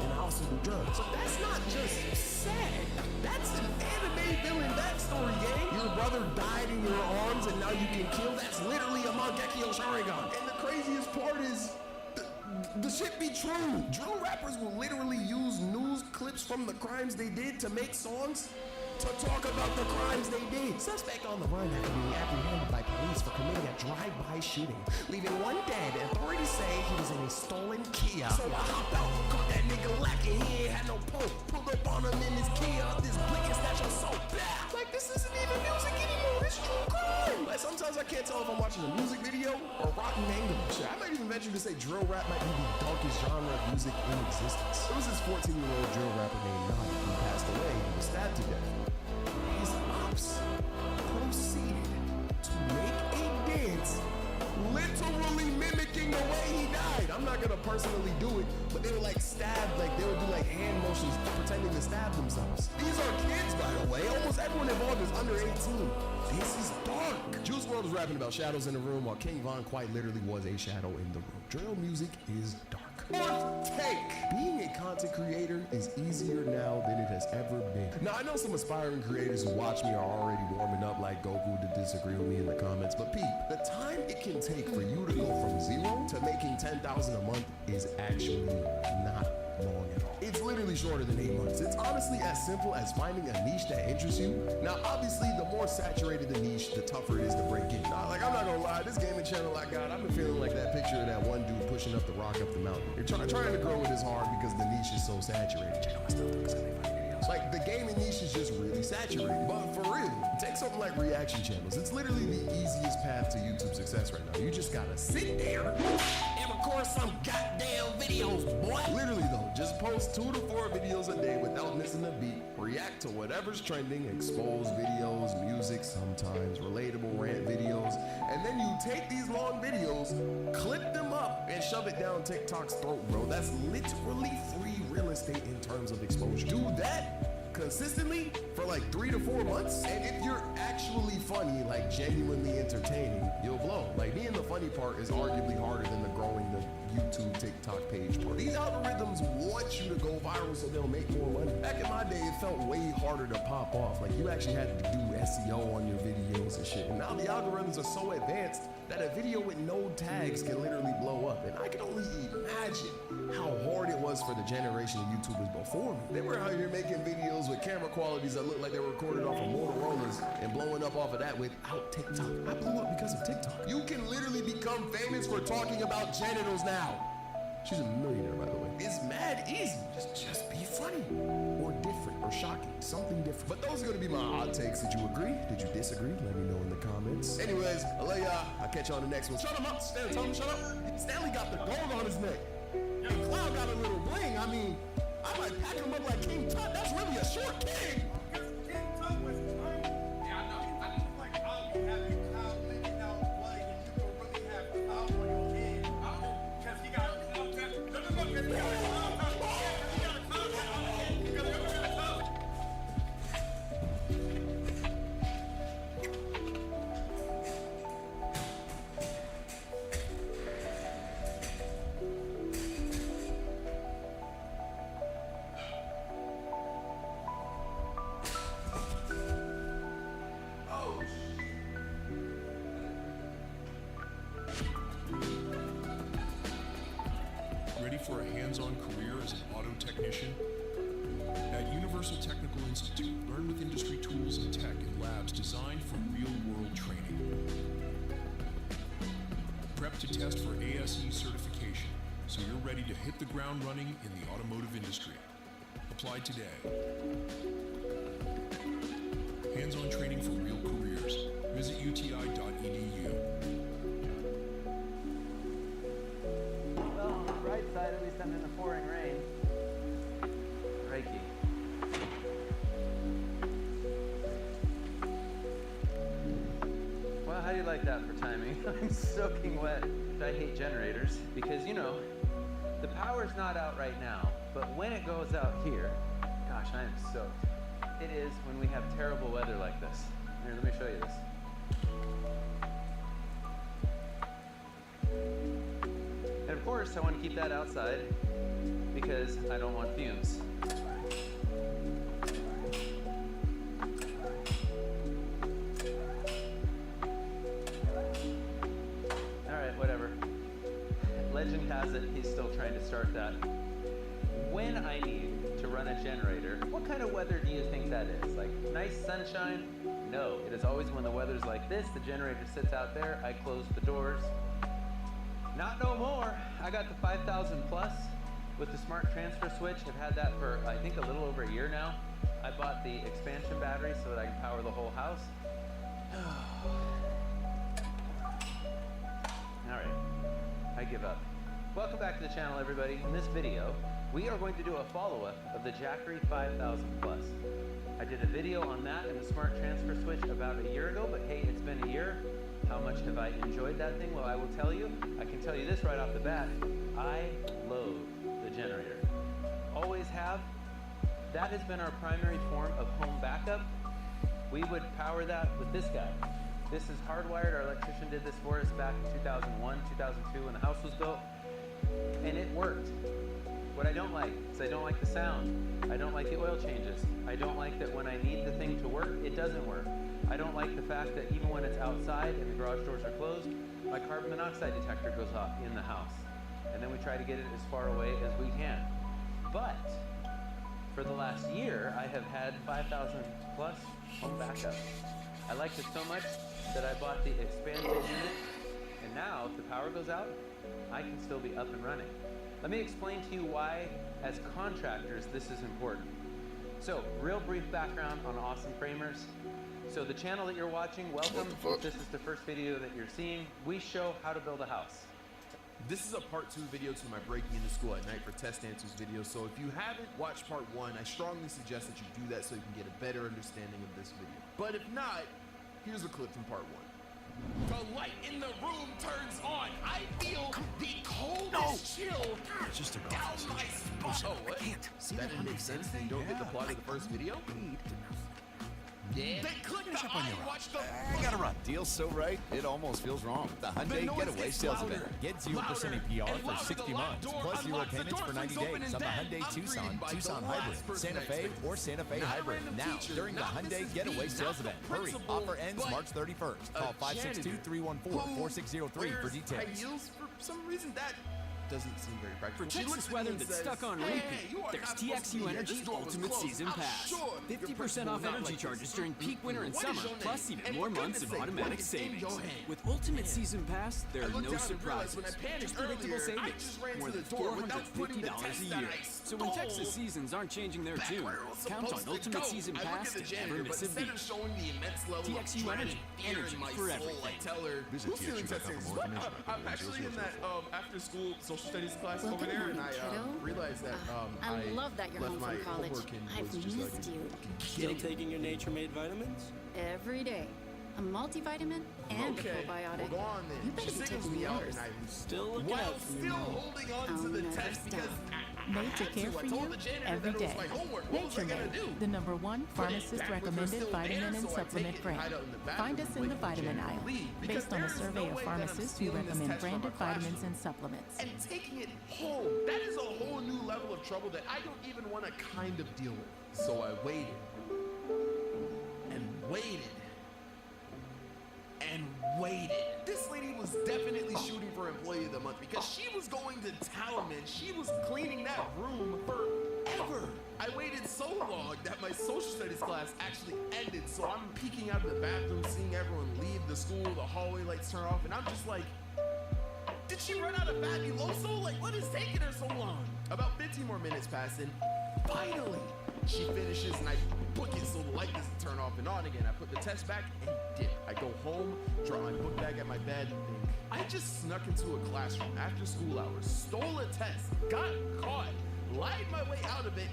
And I also do drugs. So that's not just sad. That's an anime villain backstory, gang. Your brother died in your arms and now you can kill. That's literally a Mangekyo Sharingan. And the craziest part is, the shit be true. Drill rappers will literally use news clips from the crimes they did to make songs to talk about the crimes they did. Suspect on the run after being apprehended by police for committing a drive-by shooting, leaving one dead. Authorities say he was in a stolen Kia. So I hopped out, caught that nigga lacking. He ain't had no poke. Pulled up on him in his Kia. This blick and snatch on soap. Like, this isn't even music anymore. This true crime. Like, sometimes I can't tell if I'm watching a music video or rotten mango. Shit, I might even venture to say drill rap might be the darkest genre of music in existence. There was this 14-year-old drill rapper named Nani who passed away. He was stabbed to death. His ops proceeded to make a dance literally mimicking the way he died. I'm not gonna personally do it, but they were like stabbed, like they would do like hand motions pretending to stab themselves. These are kids, by the way. Almost everyone involved is under 18. This is dark. Juice WRLD was rapping about shadows in the room while King Von quite literally was a shadow in the room. Drill music is dark. Fourth take. Being a content creator is easier now than it has ever been. Now, I know some aspiring creators who watch me are already warming up like Goku to disagree with me in the comments, but Pete, the time it can take for you to go from zero to making $10,000 a month is actually not long at all. It's literally shorter than 8 months. It's honestly as simple as finding a niche that interests you. Now, obviously, the more saturated the niche, the tougher it is to break in. Now, like, I'm not gonna lie, this gaming channel I got, I've been feeling like that picture of that one dude pushing up the rock up the mountain. You're trying to grow it is hard because the niche is so saturated. Check out my stuff, though, because I make funny videos. Like, the gaming niche is just really saturated. But for real, take something like reaction channels. It's literally the easiest path to YouTube success right now. You just gotta sit there and record some goddamn videos, boy. Literally though, just post 2 to 4 videos a day without missing a beat. React to whatever's trending, expose videos, music sometimes, relatable rant videos, and then you take these long videos, clip them up, and shove it down TikTok's throat, bro. That's literally free real estate in terms of exposure. Do that consistently for like 3 to 4 months, and if you're actually funny, like genuinely entertaining, you'll blow. Like, being the funny part is arguably harder than the growing the YouTube, TikTok page part. These algorithms want you to go viral so they'll make more money. Back in my day, it felt way harder to pop off. Like, you actually had to do SEO on your videos and shit. And now the algorithms are so advanced that a video with no tags can literally blow up. And I can only imagine how hard it was for the generation of YouTubers before me. They were out here making videos with camera qualities that looked like they were recorded off of Motorola's and blowing up off of that without TikTok. I blew up because of TikTok. You can literally become famous for talking about genitals now. She's a millionaire, by the way. It's mad easy. Just be funny or different or shocking, something different. But those are gonna be my hot takes. Did you agree? Did you disagree? Let me know in the comments. Anyways, I love y'all. I'll catch y'all on the next one. Shut him up, Stanley. Tell him shut up. Stanley got the gold on his neck. And Cloud got a little bling. I mean, I might pack him up like King Tut. That's really a short king. King Tut was tiny. Yeah, I know. I just like how you having Cloud licking out blood and you can really have Cloud on your head. Because he got Cloud. Look, he got a Cloud. ready for a hands-on career as an auto technician? At Universal Technical Institute, learn with industry tools and tech in labs designed for real-world training. Prep to test for ASE certification, so you're ready to hit the ground running in the automotive industry. Apply today. Hands-on training for real careers. Visit uti.edu. Well, on the bright side, at least I'm in the pouring rain. Reiki. Well, how do you like that for timing? I'm soaking wet. I hate generators because, you know, the power's not out right now, but when it goes out here, gosh, I am soaked. It is when we have terrible weather like this. Here, let me show you this. And of course, I want to keep that outside because I don't want fumes. All right, whatever. Legend has it, he's still trying to start that. When I need to run a generator, what kind of weather do you think that is? Like nice sunshine? No, it is always when the weather's like this, the generator sits out there, I close the doors. Not no more. I got the 5000 plus with the smart transfer switch. I've had that for I think a little over a year now. I bought the expansion battery so that I can power the whole house. All right, I give up. Welcome back to the channel, everybody. In this video, we are going to do a follow-up of the Jackery 5000 Plus. I did a video on that and the smart transfer switch about a year ago, but hey, it's been a year. How much have I enjoyed that thing? Well, I will tell you, I can tell you this right off the bat, I loathe the generator. Always have. That has been our primary form of home backup. We would power that with this guy. This is hardwired. Our electrician did this for us back in 2001, 2002 when the house was built, and it worked. What I don't like is I don't like the sound. I don't like the oil changes. I don't like that when I need the thing to work, it doesn't work. I don't like the fact that even when it's outside and the garage doors are closed, my carbon monoxide detector goes off in the house. And then we try to get it as far away as we can. But for the last year, I have had 5000 plus home backup. I liked it so much that I bought the expanded unit. And now if the power goes out, I can still be up and running. Let me explain to you why, as contractors, this is important. So, real brief background on Awesome Framers. So the channel that you're watching, welcome. If this is the first video that you're seeing, we show how to build a house. This is a part 2 video to my Breaking Into School at Night for Test Answers video. So if you haven't watched part 1, I strongly suggest that you do that so you can get a better understanding of this video. But if not, here's a clip from part 1. The light in the room turns on. I feel the coldest chill just down my spine. Oh, what? That didn't make sense. You don't get the plot of the first video? Yeah. Then click the eye and watch the. I gotta run. Deal's so right, it almost feels wrong. The Hyundai Getaway Sales Event. Get 0% APR for 60 months, plus 0 payments for 90 days on the Hyundai Tucson, Tucson Hybrid, Santa Fe, or Santa Fe Hybrid. Now, during the Hyundai Getaway Sales Event. Hurry, offer ends March 31st. Call 562-314-4603 for details. For some reason, that doesn't seem very practical. For Texas weather that's stuck on repeat, there's TXU Energy Ultimate Season Pass. 50% off energy charges during peak winter and summer, plus even more months of automatic savings. With Ultimate Season Pass, there are no surprises, just predictable savings. More than $450 a year. So when Texas seasons aren't changing their tune, count on Ultimate Season Pass to never miss a beat. TXU Energy, energy for everything. Who's feeling testing? I'm actually in that after school social studies class over there, and I realized that I love that you're home from college. I've missed you. Still taking your nature-made vitamins? Every day. A multivitamin and a probiotic. Well, go on then. You better be taking yours. Still looking out for you, Mom. Holding on to the test because Nature care for you every day. Nature Made, the #1 pharmacist recommended vitamin and supplement brand. Find us in the vitamin aisle, based on a survey of pharmacists who recommend branded vitamins and supplements. And taking it home, that is a whole new level of trouble that I don't even want to kind of deal with. So I waited and waited and waited. This lady lady was definitely shooting for Employee of the Month because she was going to town, man. She was cleaning that room forever. I waited so long that my social studies class actually ended, so I'm peeking out of the bathroom, seeing everyone leave the school, the hallway lights turn off, and I'm just like, did she run out of Fabuloso? Like, what is taking her so long? About 15 more minutes pass, and finally, she finishes, and I book it so the light doesn't turn off and on again. I put the test back and dip. I go home, drop my book bag at my bed, and think, I just snuck into a classroom after school hours, stole a test, got caught, lied my way out of it,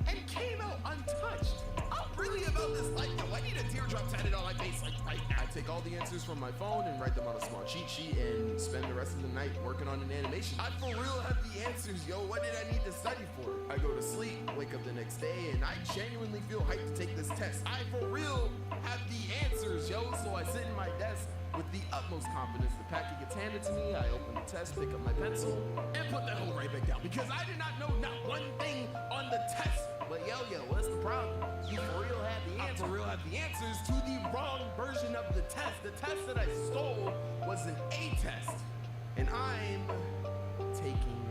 and came out untouched. I'm really about this life, though. I need a teardrop tatted on my face like right now. I take all the answers from my phone and write them on a small cheat sheet and spend the rest of the night working on an animation. I for real have the answers, yo. What did I need to study for? I go to sleep, wake up the next day, and I genuinely feel hyped to take this test. I for real have the answers, yo. So I sit in my desk with the utmost confidence. The packet gets handed to me. I open the test, pick up my pencil, and put that whole right back down because I did not know not one thing on the test. But yo, what's the problem? You for real have the answers. I for real have the answers to the wrong version of the test. The test that I stole was an A test, and I'm taking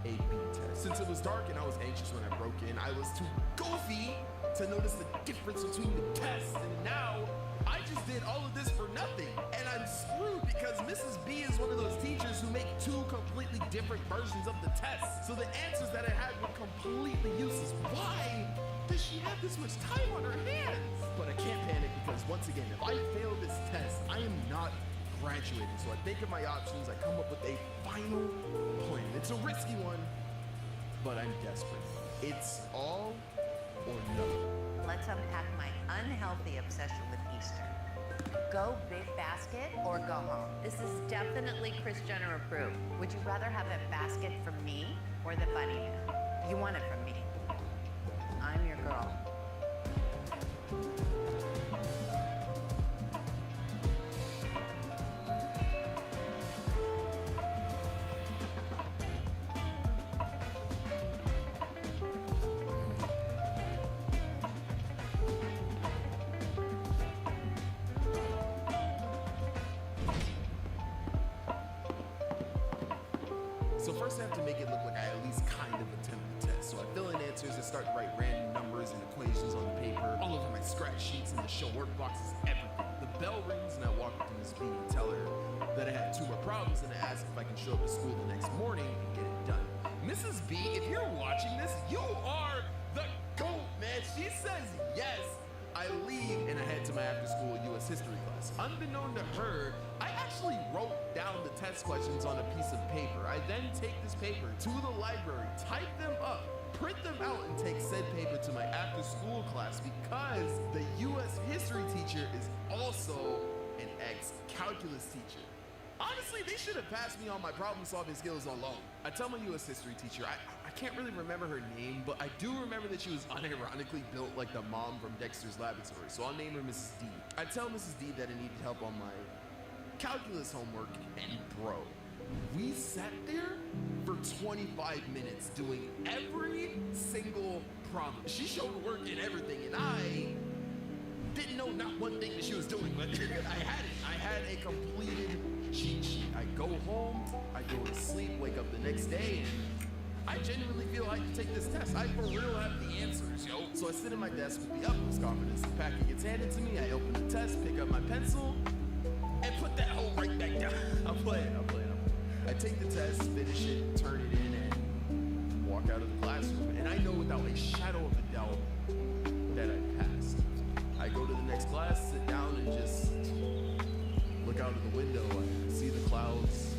a B test. Since it was dark and I was anxious when I broke in, I was too goofy to notice the difference between the tests, and now I just did all of this for nothing, and I'm screwed because Mrs. B is one of those teachers who make two completely different versions of the test. So the answers that I had were completely useless. Why does she have this much time on her hands? But I can't panic because once again, if I fail this test, I am not graduating. So I think of my options, I come up with a final plan. It's a risky one, but I'm desperate. It's all or nothing. Let's unpack my unhealthy obsession with Easter. Go big basket or go home. This is definitely Kris Jenner approved. Would you rather have that basket from me or the bunny man? You want it from me. I'm your girl. So first I have to make it look like I at least kind of attempted the test. So I fill in answers and start to write random numbers and equations on the paper, all over my scratch sheets and the show work boxes, everything. The bell rings and I walk up to Miss B and tell her that I have 2 more problems and I ask if I can show up to school the next morning and get it done. Mrs. B, if you're watching this, you are the GOAT, man. She says yes. I leave and I head to my after-school U.S. history class. Unbeknown to her, I actually wrote down the test questions on a piece of paper. I then take this paper to the library, type them up, print them out, and take said paper to my after-school class because the U.S. history teacher is also an ex-calculus teacher. Honestly, they should have passed me on my problem-solving skills alone. I tell my U.S. history teacher, I can't really remember her name, but I do remember that she was unironically built like the mom from Dexter's Laboratory, so I'll name her Mrs. D. I tell Mrs. D that I needed help on my calculus homework, and bro, we sat there for 25 minutes doing every single problem. She showed work in everything, and I didn't know not one thing that she was doing, but I had it. I had a completed cheat sheet. I go home, I go to sleep, wake up the next day, and I genuinely feel I can take this test. I for real have the answers, yo. So I sit at my desk with the utmost confidence. The packet gets handed to me. I open the test, pick up my pencil, and put that whole right back down. I'm playing. I take the test, finish it, turn it in, and walk out of the classroom. And I know without a shadow of a doubt that I passed. I go to the next class, sit down, and just look out of the window. I see the clouds.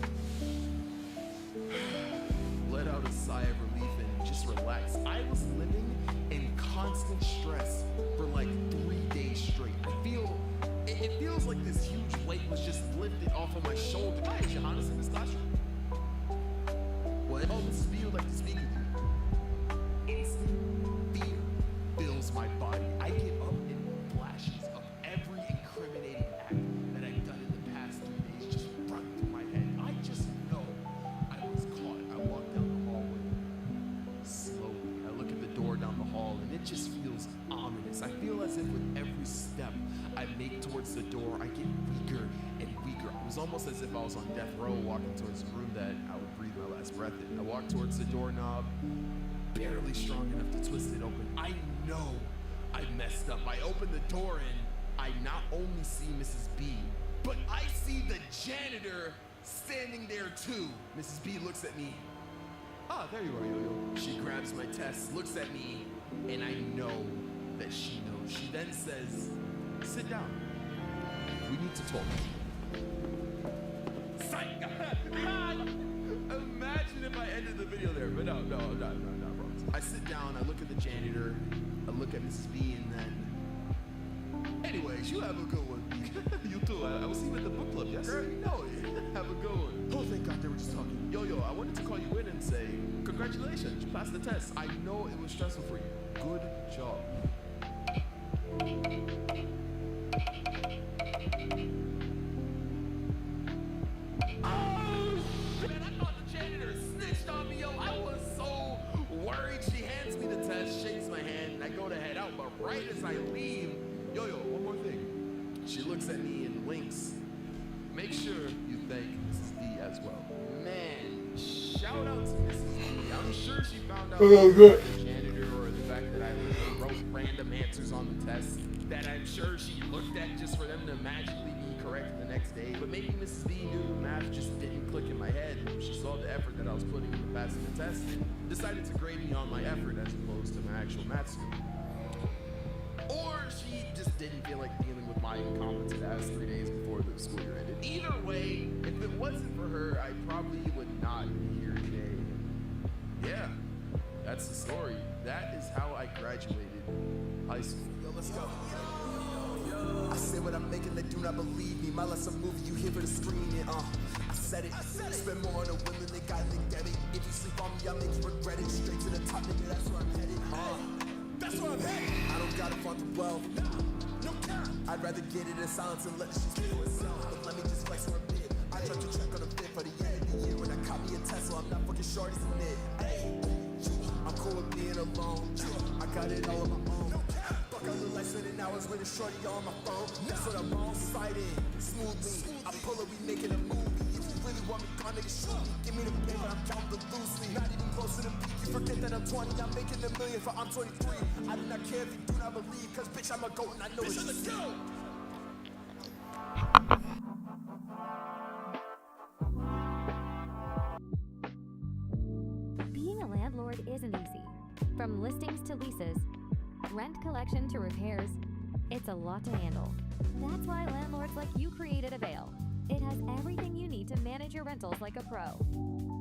Let out a sigh of relief and just relax. I was living in constant stress for like 3 days straight. It feels like this huge weight was just lifted off of my shoulder. Hi, is Johannes in this classroom? What? Oh, Mrs. B would like to speak with you. Instant fear fills my body. I get up in flashes of every incriminating act that I've done in the past 3 days just run through my head. I just know I was caught. I walk down the hallway slowly. I look at the door down the hall and it just feels ominous. I feel as if with every step I make towards the door, I get weaker and weaker It was almost as if I was on death row walking towards the room that I would breathe my last breath in. I walked towards the doorknob, barely strong enough to twist it open. I know I messed up. I opened the door and I not only see Mrs. B, but I see the janitor standing there too. Mrs. B looks at me. Ah, there you are, Yo-Yo. She grabs my test, looks at me, and I know that she knows. She then says, sit down. We need to talk. Psych! Imagine if I ended the video there, but no, bro. I sit down, I look at the janitor, I look at Mrs. B, and then... Anyways, you have a good one, B. You too. I will see you at the book club, yes? Girl, you know it. Have a good one. Oh, thank God they were just talking. Yo, I wanted to call you in and say, congratulations, you passed the test. I know it was stressful for you. Good job. Oh, man, I thought the janitor snitched on me, yo. I was so worried. She hands me the test, shakes my hand, and I go to head out. But right as I leave, Yo, one more thing. She looks at me and winks. Make sure you thank Mrs. D as well. Man, shout out to Mrs. D. I'm sure she found out about the janitor or the fact that I wrote random answers on the test that I'm sure she looked at just for them to magically be correct the next day. But maybe Mrs. D knew math just didn't click in my head. She saw the effort that I was putting into passing the test and decided to grade me on my effort as opposed to my actual math skill. Or she just didn't feel like dealing with my incompetent ass 3 days before the school year ended. Either way, if it wasn't for her, I probably would not be here today. Yeah, that's the story. That is how I graduated high school. Yo, let's go. I say what I'm making, they do not believe me. My life's a movie, you here for the screen, yeah, I said it. Spend more on the women, they got linked at it. If you sleep on me, I'll make you regret it. Straight to the top, nigga, that's where I'm headed. That's where I'm headed. I don't gotta flaunt the wealth. No cap. I'd rather get it in silence and let the shit speak for itself. But let me just flex for a bit. I tried to check on the fit for the end of the year when I caught me a Tesla. I'm not fucking shorties in it. I'm cool with being alone. I got it all on my own. Fuck all the lights spending hours with a shorty on my phone. That's what I'm all sighted. Smoothly. I pull it, we making a movie. If you really want me gone, nigga, shoot me. Give me the paper, I'm counting loosely. Not even close to the peak. You forget that I'm 20, I'm making $1 million for I'm 23. I do not care if you do not believe, cause bitch, I'm a goat and I know it's let's go. Being a landlord isn't easy. From listings to leases, rent collection to repairs, it's a lot to handle. That's why landlords like you created Avail. It has everything you need to manage your rentals like a pro.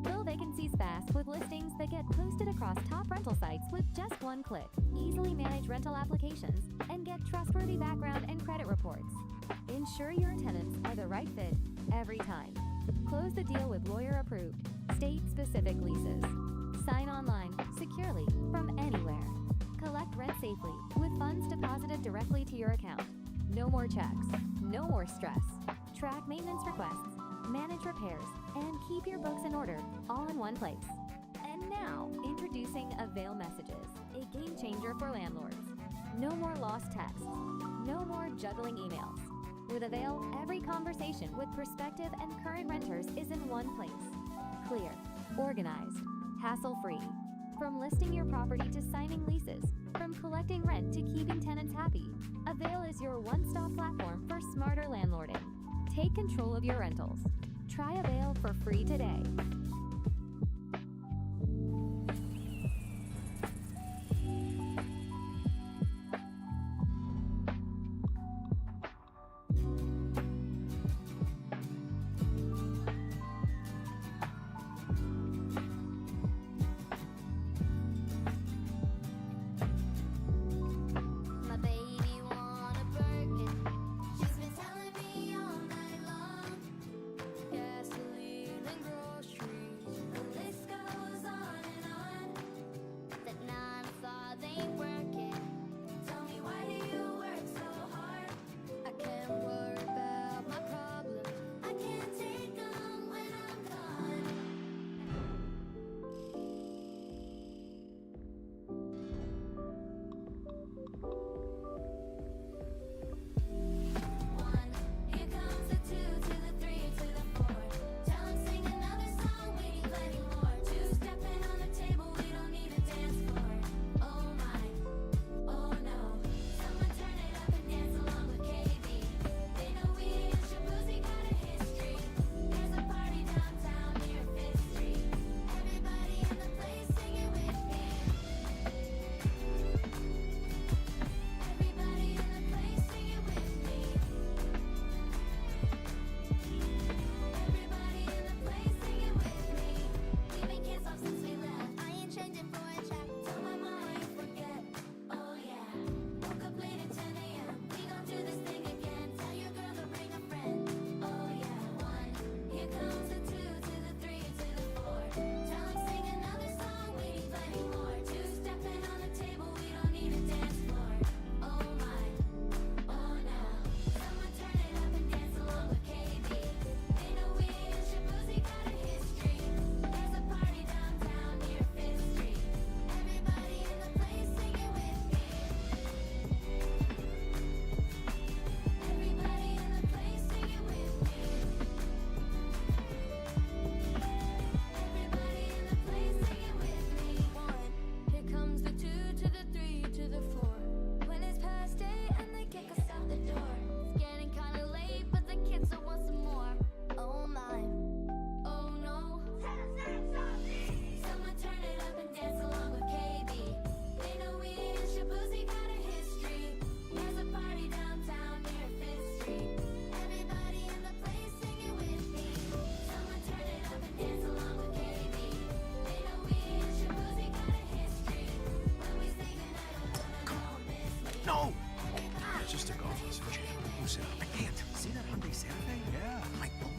Fill vacancies fast with listings that get posted across top rental sites with just one click. Easily manage rental applications and get trustworthy background and credit reports. Ensure your tenants are the right fit every time. Close the deal with lawyer-approved, state-specific leases. Sign online, securely, from anywhere. Collect rent safely with funds deposited directly to your account. No more checks, no more stress. Track maintenance requests, manage repairs, and keep your books in order, all in one place. And now, introducing Avail Messages, a game changer for landlords. No more lost texts, no more juggling emails. With Avail, every conversation with prospective and current renters is in one place. Clear, organized, hassle-free. From listing your property to signing leases, from collecting rent to keeping tenants happy, Avail is your one-stop platform for smarter landlording. Take control of your rentals. Try Avail for free today. Gasoline and groceries. changed it for a chat. Tell my mama you forget. Oh yeah. Woke up late at 10 a.m. We gon' do this thing again. Tell your girl to bring a friend. Oh yeah. 1. Here comes the 2 to the 3 to the 4. Tell him sing another song. We need plenty more. 2 stepping on the table. We don't need a dance floor. Oh my. Oh no. Someone turn it up and dance along with KB. They know we ain't Shabuzi, got a history. There's a party downtown near 5th Street. Everybody in the place sing it with me. Everybody in the place sing it with me. Everybody in the place sing it with me. 1. Here comes the 2 to the 3 to the 4. When it's past 8 and they kick us out the door. It's getting kinda late, but the kids still want some more. Oh my. Oh no. Someone turn it up and dance along with KB. They know we ain't Shabuzi, got a history. There's a party downtown near 5th Street. Everybody in the place sing it with me. Someone turn it up and dance along with KB. They know we ain't Shabuzi, got a history. When we say goodnight, don't miss me. No! I just took off. Listen, Jay. Listen, I can't. See that Hyundai Santa Fe? Yeah. My own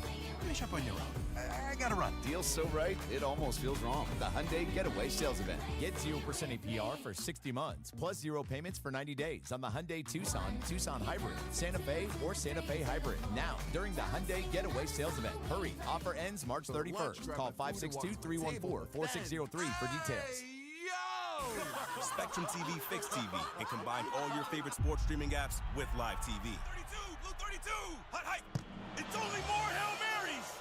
blade. Finish up on your own. I gotta run. Deal's so right, it almost feels wrong. The Hyundai Getaway Sales Event. Get 0% APR for 60 months, plus 0 payments for 90 days on the Hyundai Tucson, Tucson Hybrid, Santa Fe, or Santa Fe Hybrid. Now, during the Hyundai Getaway Sales Event. Hurry, offer ends March 31st. Call 562-314-4603 for details. Spectrum TV Fixed TV and combine all your favorite sports streaming apps with live TV. 32, Blue 32, hot hype. It's only more Hail Marys.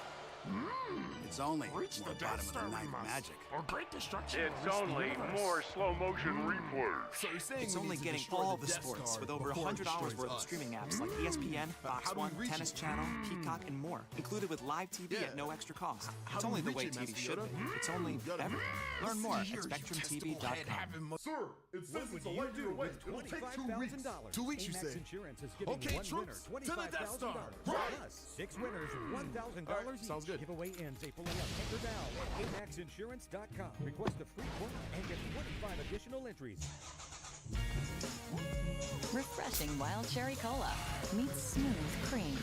It's only Reach more the bottom Death of the Star ninth we must. magic. Or great destruction. It's only more slow motion replays. So you're saying It's only getting all the sports with over $100 worth of streaming apps like ESPN, Fox One, Tennis Channel, Peacock, and more, included with live TV at no extra cost. It's only the way TV should be. It's only everything. Learn more at SpectrumTV.com. Sir, it says it's a light-year wait. It'll take 2 weeks. 2 weeks, you say? Insurance is giving Okay, one troops, winner to the Death Star. $25,000. Right. Plus 6 winners $1,000 each. sounds good. Giveaway ends April 11th. Enter now at AMAXinsurance.com. Request a free quote and get 25 additional entries. Refreshing wild cherry cola meets smooth cream.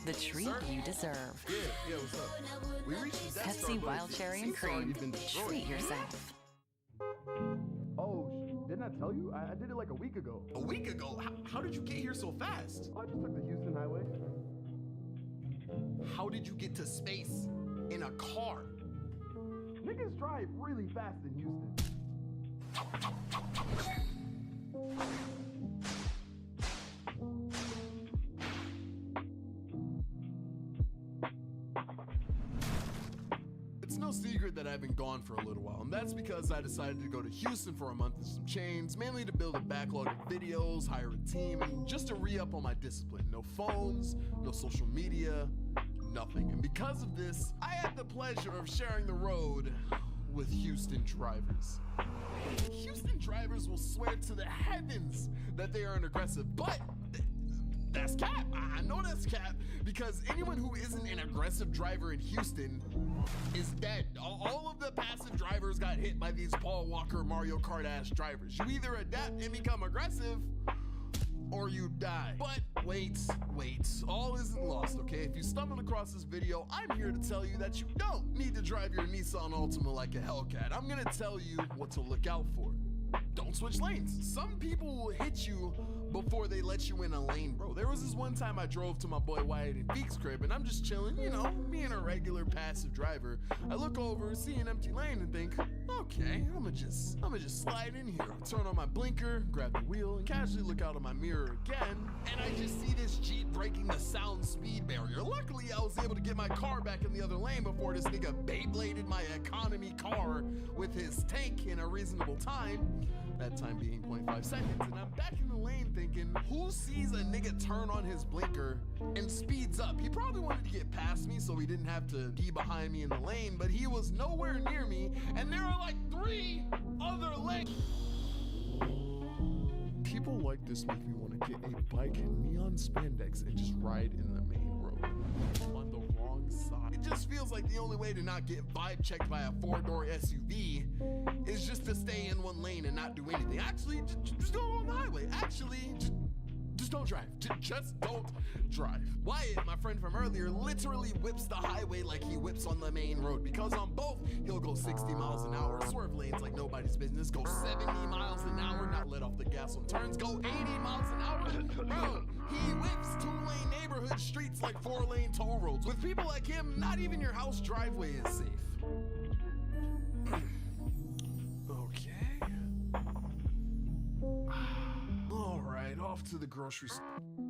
The treat you deserve. Yeah, what's up? We reached the Death Star, Pepsi but wild cherry and cream. Treat yourself. Oh, didn't I tell you? I did it like a week ago. A week ago? How did you get here so fast? I just took the Houston highway. How did you get to space in a car? Niggas drive really fast in Houston. It's no secret that I've been gone for a little while, and that's because I decided to go to Houston for a month and some change, mainly to build a backlog of videos, hire a team, and just to re-up on my discipline. No phones, no social media, nothing. And because of this, I had the pleasure of sharing the road with Houston drivers. Houston drivers will swear to the heavens that they are an aggressive, but that's cap. I know that's cap because anyone who isn't an aggressive driver in Houston is dead. All of the passive drivers got hit by these Paul Walker, Mario Kart ass drivers. You either adapt and become aggressive or you die. But wait, all isn't lost, okay? If you stumbled across this video, I'm here to tell you that you don't need to drive your Nissan Altima like a Hellcat. I'm gonna tell you what to look out for. Don't switch lanes. Some people will hit you before they let you in a lane, bro. There was this one time I drove to my boy Wyatt and Beek's crib, and I'm just chilling, you know, being a regular passive driver. I look over, see an empty lane, and think, okay, I'ma just slide in here. Turn on my blinker, grab the wheel, and casually look out of my mirror again, and I just see this Jeep breaking the sound speed barrier. Luckily, I was able to get my car back in the other lane before this nigga Beybladed my economy car with his tank in a reasonable time. That time being 0.5 seconds, and I'm back in the lane thinking, who sees a nigga turn on his blinker and speeds up? He probably wanted to get past me so he didn't have to be behind me in the lane, but he was nowhere near me, and there are like 3 other lanes. People like this make me want to get a bike and neon spandex and just ride in the main road. On the wrong like the only way to not get vibe checked by a 4-door SUV is just to stay in one lane and not do anything. Actually, just go on the highway. Actually, just don't drive. Just don't drive. Wyatt, my friend from earlier, literally whips the highway like he whips on the main road, because on both, he'll go 60 miles an hour, swerve lanes like nobody's business, go 70 miles an hour, not let off the gas on turns, go 80 miles an hour. Bro, he whips 2-lane neighborhood streets like 4-lane toll roads. With people like him, not even your house driveway is safe. Okay. All right, off to the grocery store.